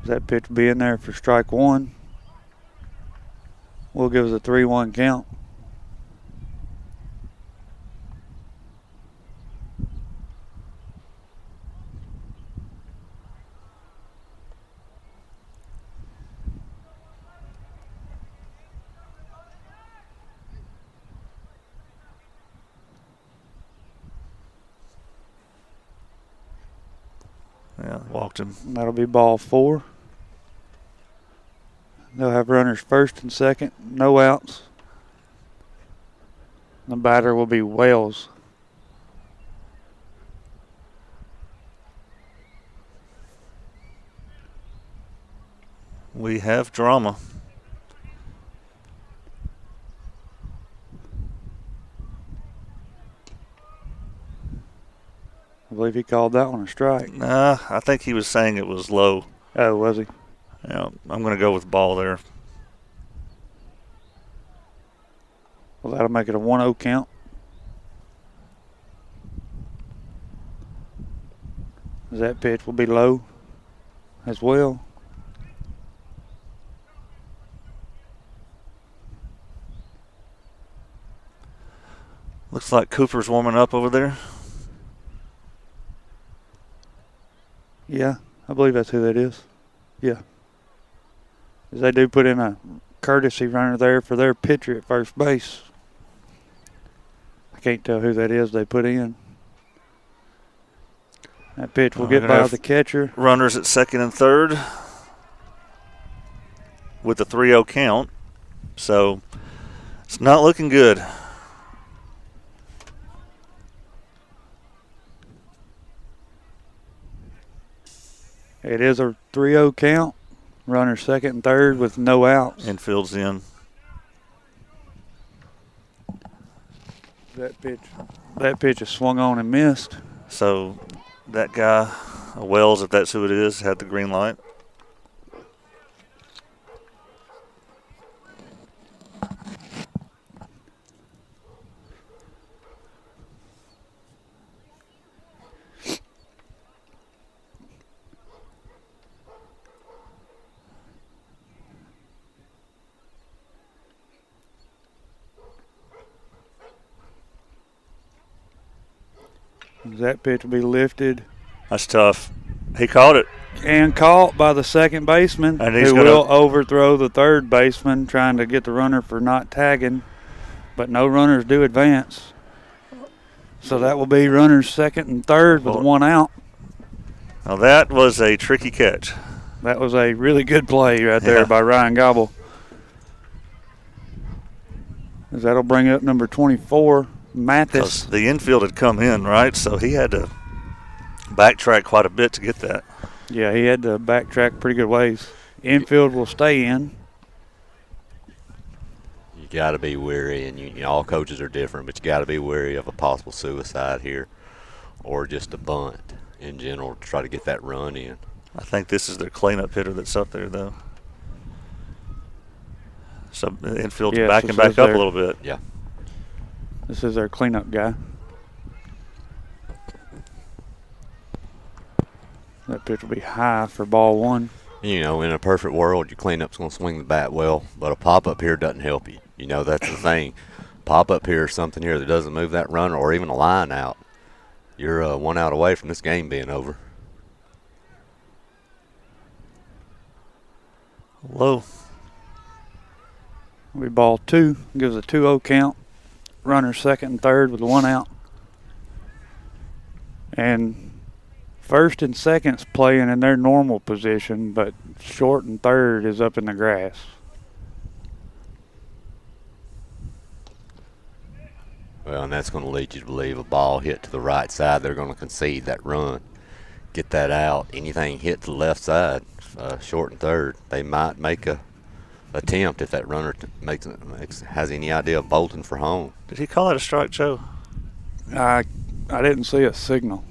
That pitch will be in there for strike 1. Will give us a 3-1 count.
Yeah, walked him.
That'll be ball 4. They'll have runners first and second, no outs. The batter will be Wells.
We have drama.
I believe he called that one a strike.
Nah, I think he was saying it was low.
Oh, was he?
Yeah, I'm going to go with ball there.
Well, that'll make it a 1-0 count. That pitch will be low as well.
Looks like Cooper's warming up over there.
Yeah, I believe that's who that is. Yeah. They do put in a courtesy runner there for their pitcher at first base. I can't tell who that is they put in. That pitch will get by the catcher.
Runners at second and third with a 3-0 count. So it's not looking good.
It is a 3-0 count. Runner second and third with no outs.
Infield's in.
That pitch is swung on and missed.
So that guy, Wells, if that's who it is, had the green light.
That pitch will be lifted.
That's tough. He caught it.
And caught by the second baseman,
and
who will overthrow the third baseman, trying to get the runner for not tagging. But no runners do advance. So that will be runners second and third with one out.
Now that was a tricky catch.
That was a really good play right there by Ryan Gobble. As that'll bring up number 24, Mathis.
The infield had come in, right? So he had to backtrack quite a bit to get that.
Yeah, he had to backtrack pretty good ways. Infield will stay in.
You got to be wary, and you know, all coaches are different, but you got to be wary of a possible suicide here or just a bunt in general to try to get that run in.
I think this is their cleanup hitter that's up there, though. So the infield's backing back up a little bit.
Yeah.
This is their cleanup guy. That pitch will be high for ball one.
You know, in a perfect world, your cleanup's going to swing the bat well, but a pop-up here doesn't help you. You know, that's the thing. Pop-up here is something here that doesn't move that runner or even a line out. You're 1 out away from this game being over.
Low.
We ball two. Gives a 2-0 count. Runner second and third with 1 out. And first and second's playing in their normal position, but short and third is up in the grass.
Well, and that's going to lead you to believe a ball hit to the right side, they're going to concede that run, get that out. Anything hit to the left side, short and third, they might make a attempt if that runner has any idea of bolting for home.
Did he call it a strike, Joe?
I didn't see a signal.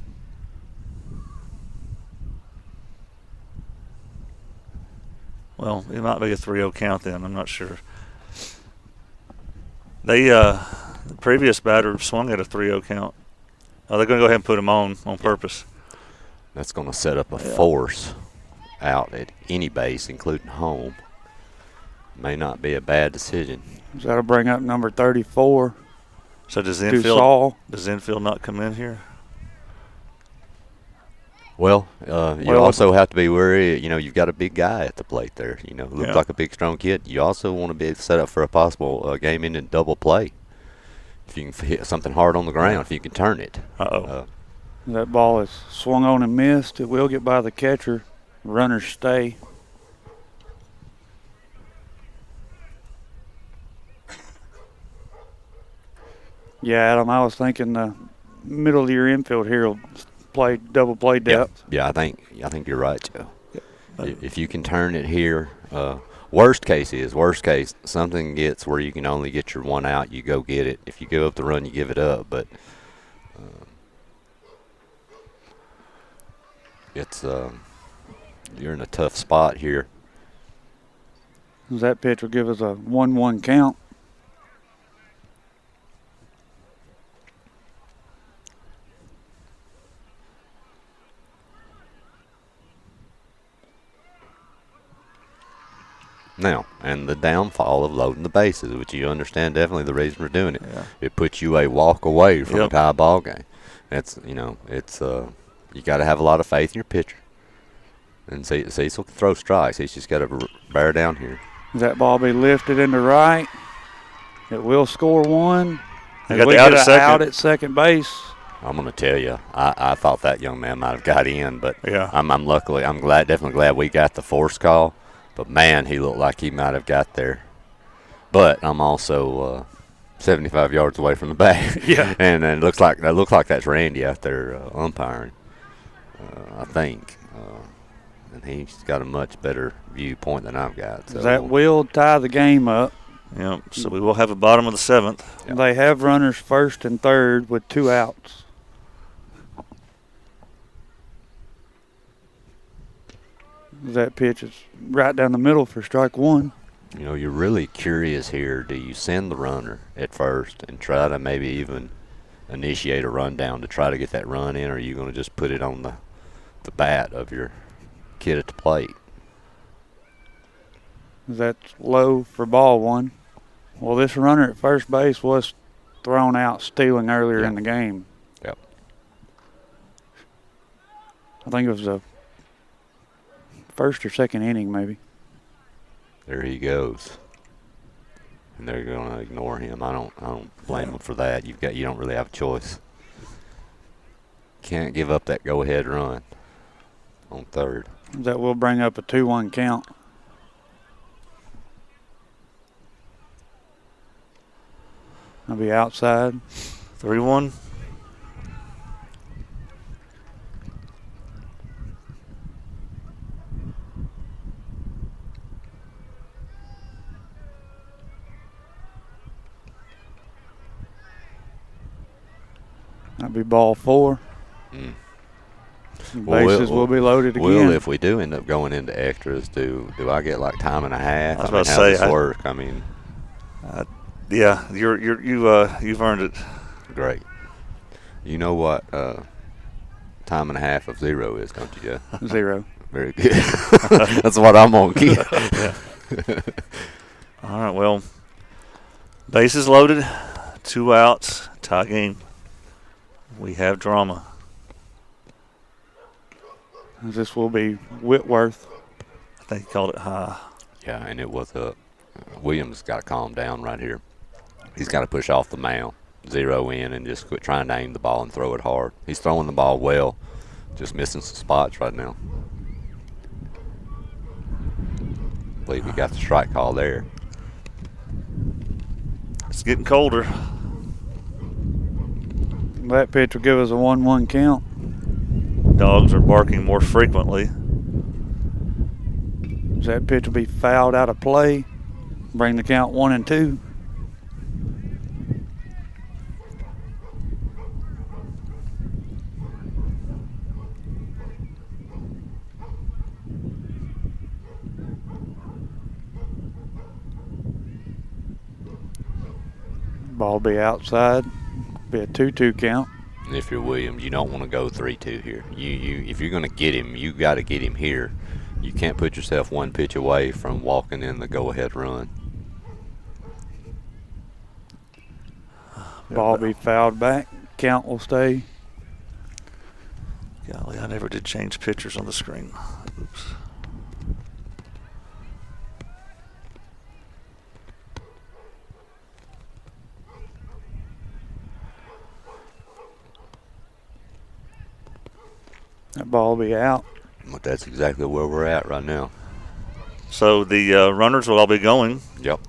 Well, it might be a 3-0 count then. I'm not sure. The previous batter swung at a 3-0 count. Oh, they're going to go ahead and put him on purpose.
That's going to set up a force out at any base, including home. May not be a bad decision.
So that'll bring up number 34.
So does the infield not come in here?
Well, you also have to be wary. You know, you've got a big guy at the plate there. You know, looks like a big, strong kid. You also want to be set up for a possible game-ending double play. If you can hit something hard on the ground, if you can turn it.
That ball is swung on and missed. It will get by the catcher. Runners stay. Yeah, Adam, I was thinking the middle of your infield here will play double play depth.
Yeah, I think you're right, Joe. If you can turn it here, worst case, something gets where you can only get your 1 out, you go get it. If you go up the run, you give it up. But it's you're in a tough spot here.
That pitch will give us a 1-1 count.
Now, and the downfall of loading the bases, which you understand definitely the reason for doing it. Yeah. It puts you a walk away from a tie ball game. That's, you know, it's you got to have a lot of faith in your pitcher. And Cecil can throw strikes. He's just got to bear down here.
That ball be lifted into right. It will score 1.
And we get an
out at second base.
I'm going to tell you, I thought that young man might have got in, but I'm definitely glad we got the force call. But, man, he looked like he might have got there. But I'm also 75 yards away from the bag.
Yeah.
And it looks like that's Randy out there umpiring, I think. And he's got a much better viewpoint than I've got. So.
That will tie the game up.
Yep. So we will have a bottom of the 7th.
Yep. They have runners first and third with 2 outs. That pitch is right down the middle for strike 1.
You know, you're really curious here. Do you send the runner at first and try to maybe even initiate a rundown to try to get that run in, or are you going to just put it on the bat of your kid at the plate?
That's low for ball 1. Well, this runner at first base was thrown out stealing earlier in the game.
Yep.
I think it was the first or second inning, maybe.
There he goes. And they're going to ignore him. I don't blame them for that. You don't really have a choice. Can't give up that go-ahead run on third.
That will bring up a 2-1 count. I'll be outside.
3-1.
That'll be ball 4. Bases will be loaded again.
Well, if we do end up going into extras, do I get like time and a half?
I was about to
how
say,
does this work? I mean,
yeah, you've earned it.
Great. You know what time and a half of 0 is, don't you, Jeff?
0.
Very good. That's what I'm on, Keith.
Yeah. All right, well, bases loaded, 2 outs, tie game. We have drama.
This will be Whitworth.
I think he called it high.
Yeah, and it was up. Williams got to calm down right here. He's got to push off the mound, 0 in, and just quit trying to aim the ball and throw it hard. He's throwing the ball well, just missing some spots right now. I believe we got the strike call there.
It's getting colder.
That pitch will give us a 1-1 count.
Dogs are barking more frequently.
That pitch will be fouled out of play. Bring the count 1-2. Ball be outside. Be a 2-2 count.
And if you're Williams, you don't want to go 3-2 here. If you're going to get him, you got to get him here. You can't put yourself one pitch away from walking in the go-ahead run.
Ball be fouled back. Count will stay.
Golly, I never did change pictures on the screen. Oops.
That ball will be out.
But that's exactly where we're at right now.
So the runners will all be going.
Yep.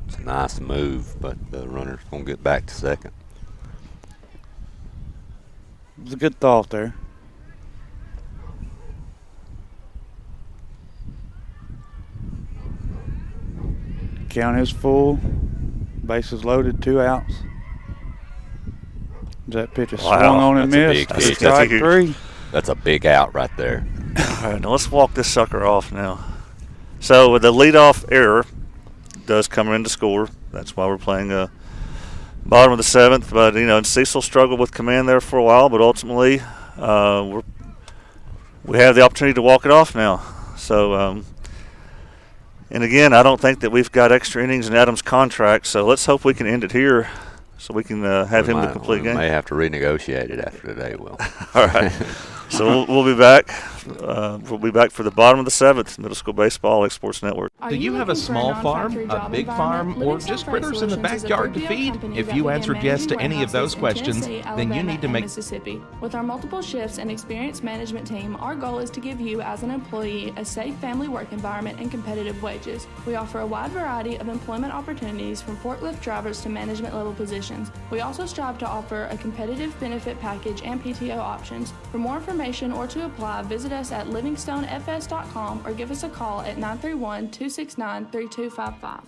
It's a nice move, but the runner's going to get back to second.
It was a good thought there. Count is full. Bases loaded, 2 outs. That pitch is swung on and missed.
That's
strike 3.
That's a big out right there.
All right, now let's walk this sucker off now. So the leadoff error does come in to score. That's why we're playing bottom of the 7th. But, Cecil struggled with command there for a while, but ultimately we have the opportunity to walk it off now. So, and again, I don't think that we've got extra innings in Adam's contract, so let's hope we can end it here so we can have him the complete game.
We may have to renegotiate it after today, Will.
All right. So we'll be back. We'll be back for the bottom of the 7th, Middle School Baseball Exports Network.
Do you have a small farm, a big farm, or just critters in the backyard to feed? If you answered yes to any of those questions, then you need to make
Mississippi. With our multiple shifts and experienced management team, our goal is to give you as an employee a safe family work environment and competitive wages. We offer a wide variety of employment opportunities from forklift drivers to management level positions. We also strive to offer a competitive benefit package and PTO options. For more information or to apply, visit us at livingstonefs.com or give us a call at 931-269-3255.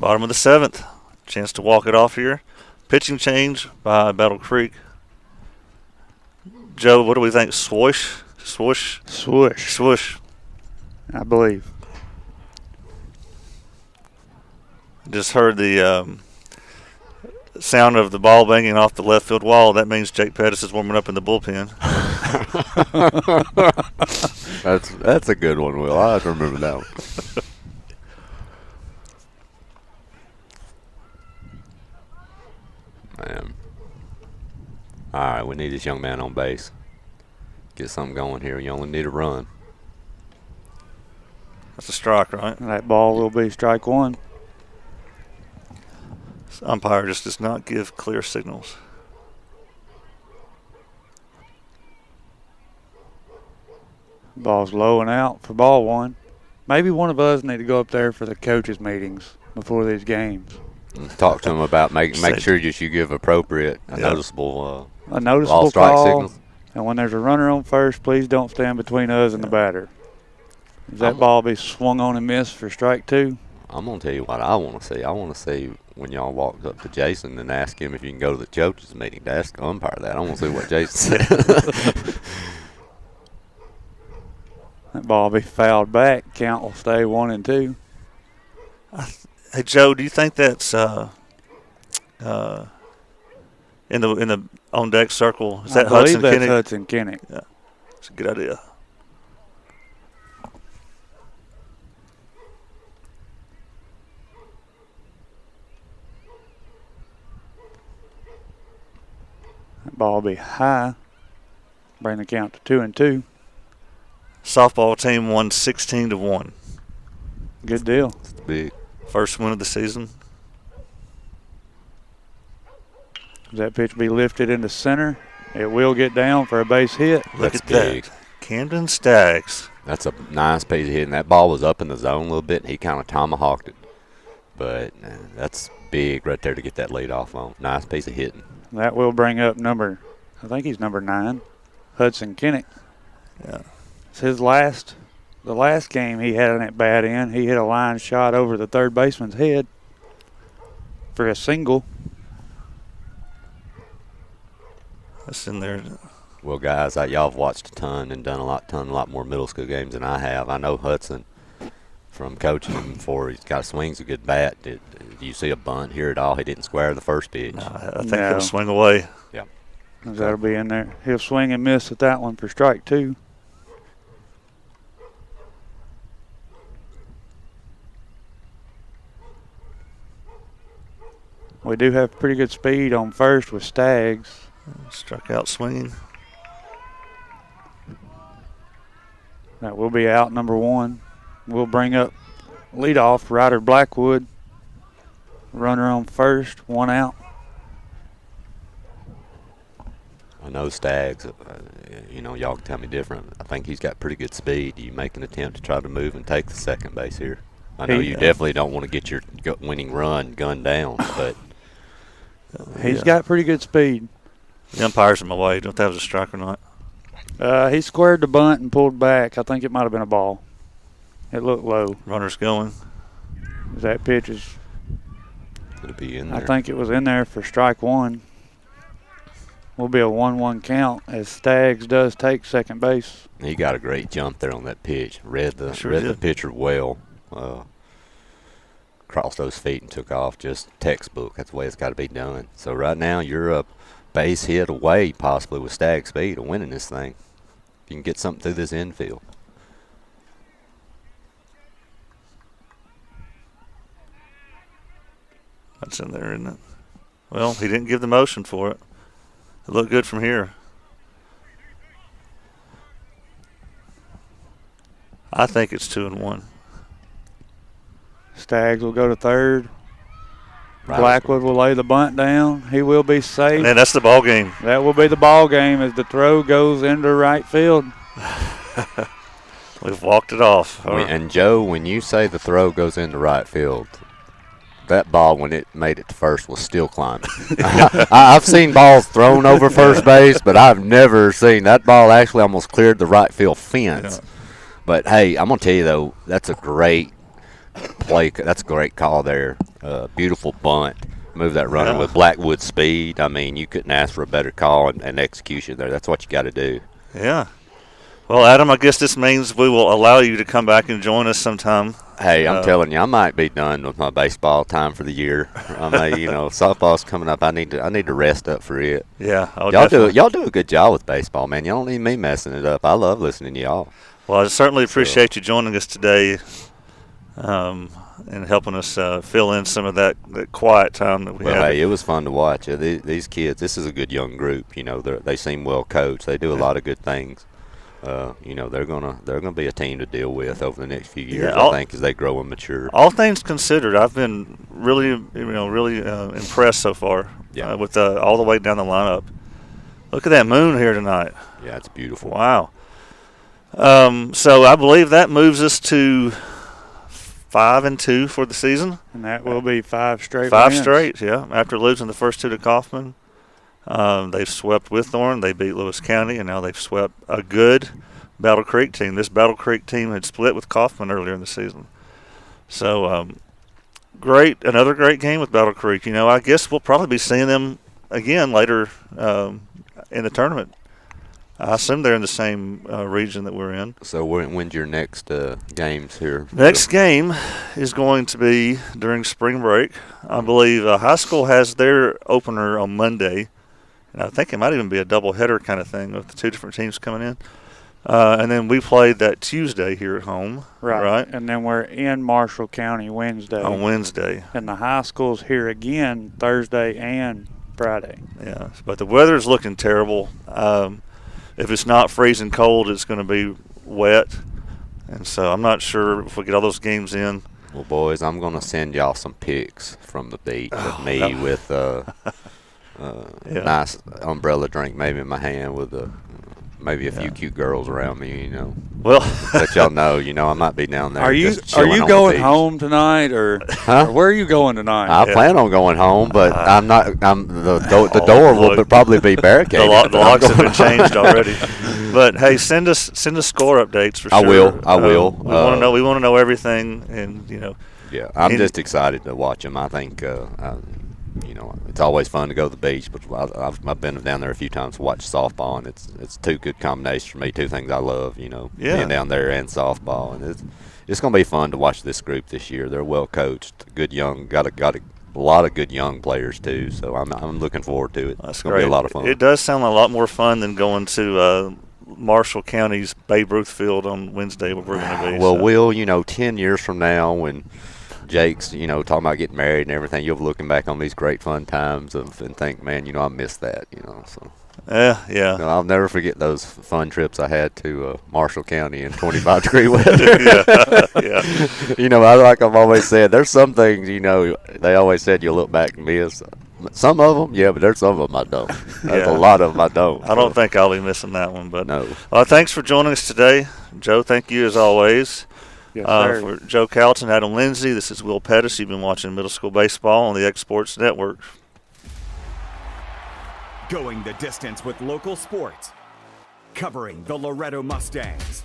Bottom of the 7th. Chance to walk it off here. Pitching change by Battle Creek. Joe, what do we think? Swoosh? Swoosh?
Swoosh.
Swoosh.
I believe.
Just heard the sound of the ball banging off the left field wall. That means Jake Pettis is warming up in the bullpen.
That's a good one, Will. I have to remember that one. Man. All right, we need this young man on base. Get something going here. You only need a run.
That's a strike, right?
That ball will be strike one.
This umpire just does not give clear signals.
Ball's low and out for ball one. Maybe one of us need to go up there for the coaches' meetings before these games.
Talk to him about make sure that you give appropriate, noticeable ball strike
call,
signals.
And when there's a runner on first, please don't stand between us and the batter. Does that ball be swung on and missed for strike two?
I'm going to tell you what I want to see. I want to see when y'all walk up to Jason and ask him if you can go to the coaches' meeting to ask the umpire that. I want to see what Jason said.
That ball will be fouled back. Count will stay 1-2.
Hey Joe, do you think that's in the on deck circle? Is that Hudson
Kinnick?
Kinnick?
Hudson Kinnick.
Yeah, it's a good idea.
That ball will be high. Bring the count to 2-2.
Softball team won 16-1.
Good deal.
It's big.
First win of the season.
Does that pitch be lifted into center? It will get down for a base hit.
Look at that. Camden Staggs.
That's a nice piece of hitting. That ball was up in the zone a little bit, and he kind of tomahawked it. But that's big right there to get that lead off on. Nice piece of hitting.
That will bring up I think he's number 9, Hudson Kinnick.
Yeah.
It's the last game he had an at bat in. He hit a line shot over the third baseman's head for a single.
That's in there.
Well, guys, y'all have watched a ton and done a lot more middle school games than I have. I know Hudson from coaching him before. He's got swings a good bat. Did you see a bunt here at all? He didn't square the first pitch.
No, I think he'll swing away.
Yeah.
That'll be in there. He'll swing and miss at that one for strike two. We do have pretty good speed on first with Staggs.
Struck out swinging.
That will be out number 1. We'll bring up leadoff Ryder Blackwood. Runner on first, 1 out.
I know Staggs, y'all can tell me different. I think he's got pretty good speed. Do you make an attempt to try to move and take the second base here? I know you definitely don't want to get your winning run gunned down, but
he's got pretty good speed.
The umpire's in my way. Don't that was a strike or not?
He squared the bunt and pulled back. I think it might have been a ball. It looked low.
Runner's going.
That pitch is.
It'll be in there.
I think it was in there for strike 1. Will be a 1-1 count as Staggs does take second base.
He got a great jump there on that pitch. Read the pitcher well. Crossed those feet and took off. Just textbook. That's the way it's got to be done. So right now you're a base hit away possibly with Staggs speed of winning this thing. If you can get something through this infield.
That's in there, isn't it? Well, he didn't give the motion for it. It looked good from here. I think it's 2-1.
Staggs will go to third. Blackwood will lay the bunt down. He will be safe.
And that's the ball game.
That will be the ball game as the throw goes into right field.
We've walked it off.
And Joe, when you say the throw goes into right field, that ball, when it made it to first, was still climbing. I've seen balls thrown over first base, but I've never seen that ball actually almost cleared the right field fence. Yeah. But, hey, I'm going to tell you, though, that's a great play. That's a great call there. Beautiful bunt. Move that runner with Blackwood speed. I mean, you couldn't ask for a better call and execution there. That's what you got to do.
Yeah. Well, Adam, I guess this means we will allow you to come back and join us sometime.
Hey, I'm telling you, I might be done with my baseball time for the year. I mean, softball's coming up. I need to rest up for it.
Yeah,
y'all do a good job with baseball, man. Y'all don't need me messing it up. I love listening to y'all.
Well, I certainly appreciate you joining us today, and helping us fill in some of that quiet time that we have.
Hey, it was fun to watch. These kids, this is a good young group. They seem well coached. They do a lot of good things. They're gonna be a team to deal with over the next few years. I think as they grow and mature.
All things considered, I've been really impressed so far.
Yeah.
With all the way down the lineup. Look at that moon here tonight.
Yeah, it's beautiful.
Wow. So I believe that moves us to 5-2 for the season.
And that will be 5 straight.
5
wins.
straight, yeah. After losing the first 2 to Kaufman. They've swept Withorn. They beat Lewis County, and now they've swept a good Battle Creek team. This Battle Creek team had split with Kaufman earlier in the season. So, another great game with Battle Creek. I guess we'll probably be seeing them again later in the tournament. I assume they're in the same region that we're in.
So when's your next games here?
Next game is going to be during spring break. I believe high school has their opener on Monday. And I think it might even be a doubleheader kind of thing with the 2 different teams coming in. And then we played that Tuesday here at home. Right.
And then we're in Marshall County Wednesday.
On Wednesday.
And the high school's here again Thursday and Friday.
Yeah, but the weather's looking terrible. If it's not freezing cold, it's going to be wet. And so I'm not sure if we get all those games in.
Well, boys, I'm going to send y'all some pics from the beach of me with nice umbrella drink maybe in my hand with maybe a few cute girls around me,
Well,
let y'all know, I might be down there.
Are you going home tonight, or where are you going tonight?
I plan on going home, but I'm not. The door will probably be barricaded.
The locks have been changed already. But hey, send us score updates for sure.
I will.
We want to know. We want to know everything, and
Yeah, I'm just excited to watch them. I think. It's always fun to go to the beach, but I've been down there a few times to watch softball, and it's 2 good combinations for me. 2 things I love, being down there and softball, and it's going to be fun to watch this group this year. They're well coached, good young, got a lot of good young players too. So I'm looking forward to it. It's going to be a lot of fun.
It does sound a lot more fun than going to Marshall County's Babe Ruth Field on Wednesday, where we're going to be.
Well, Will, 10 years from now when Jake's, talking about getting married and everything, you'll be looking back on these great fun times and think, man, I missed that, so.
Yeah.
I'll never forget those fun trips I had to Marshall County in 25-degree weather.
Yeah.
Like I've always said, there's some things, they always said you look back and miss. Some of them, yeah, but there's some of them I don't. There's a lot of them I don't.
I don't think I'll be missing that one. But
no.
Thanks for joining us today, Joe. Thank you as always.
Yes, sir.
For Joe Calton, Adam Lindsay, this is Will Pettis. You've been watching middle school baseball on the X Sports Network.
Going the distance with local sports. Covering the Loretto Mustangs,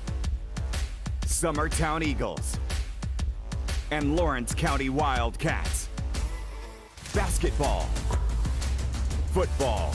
Summertown Eagles, and Lawrence County Wildcats. Basketball, football,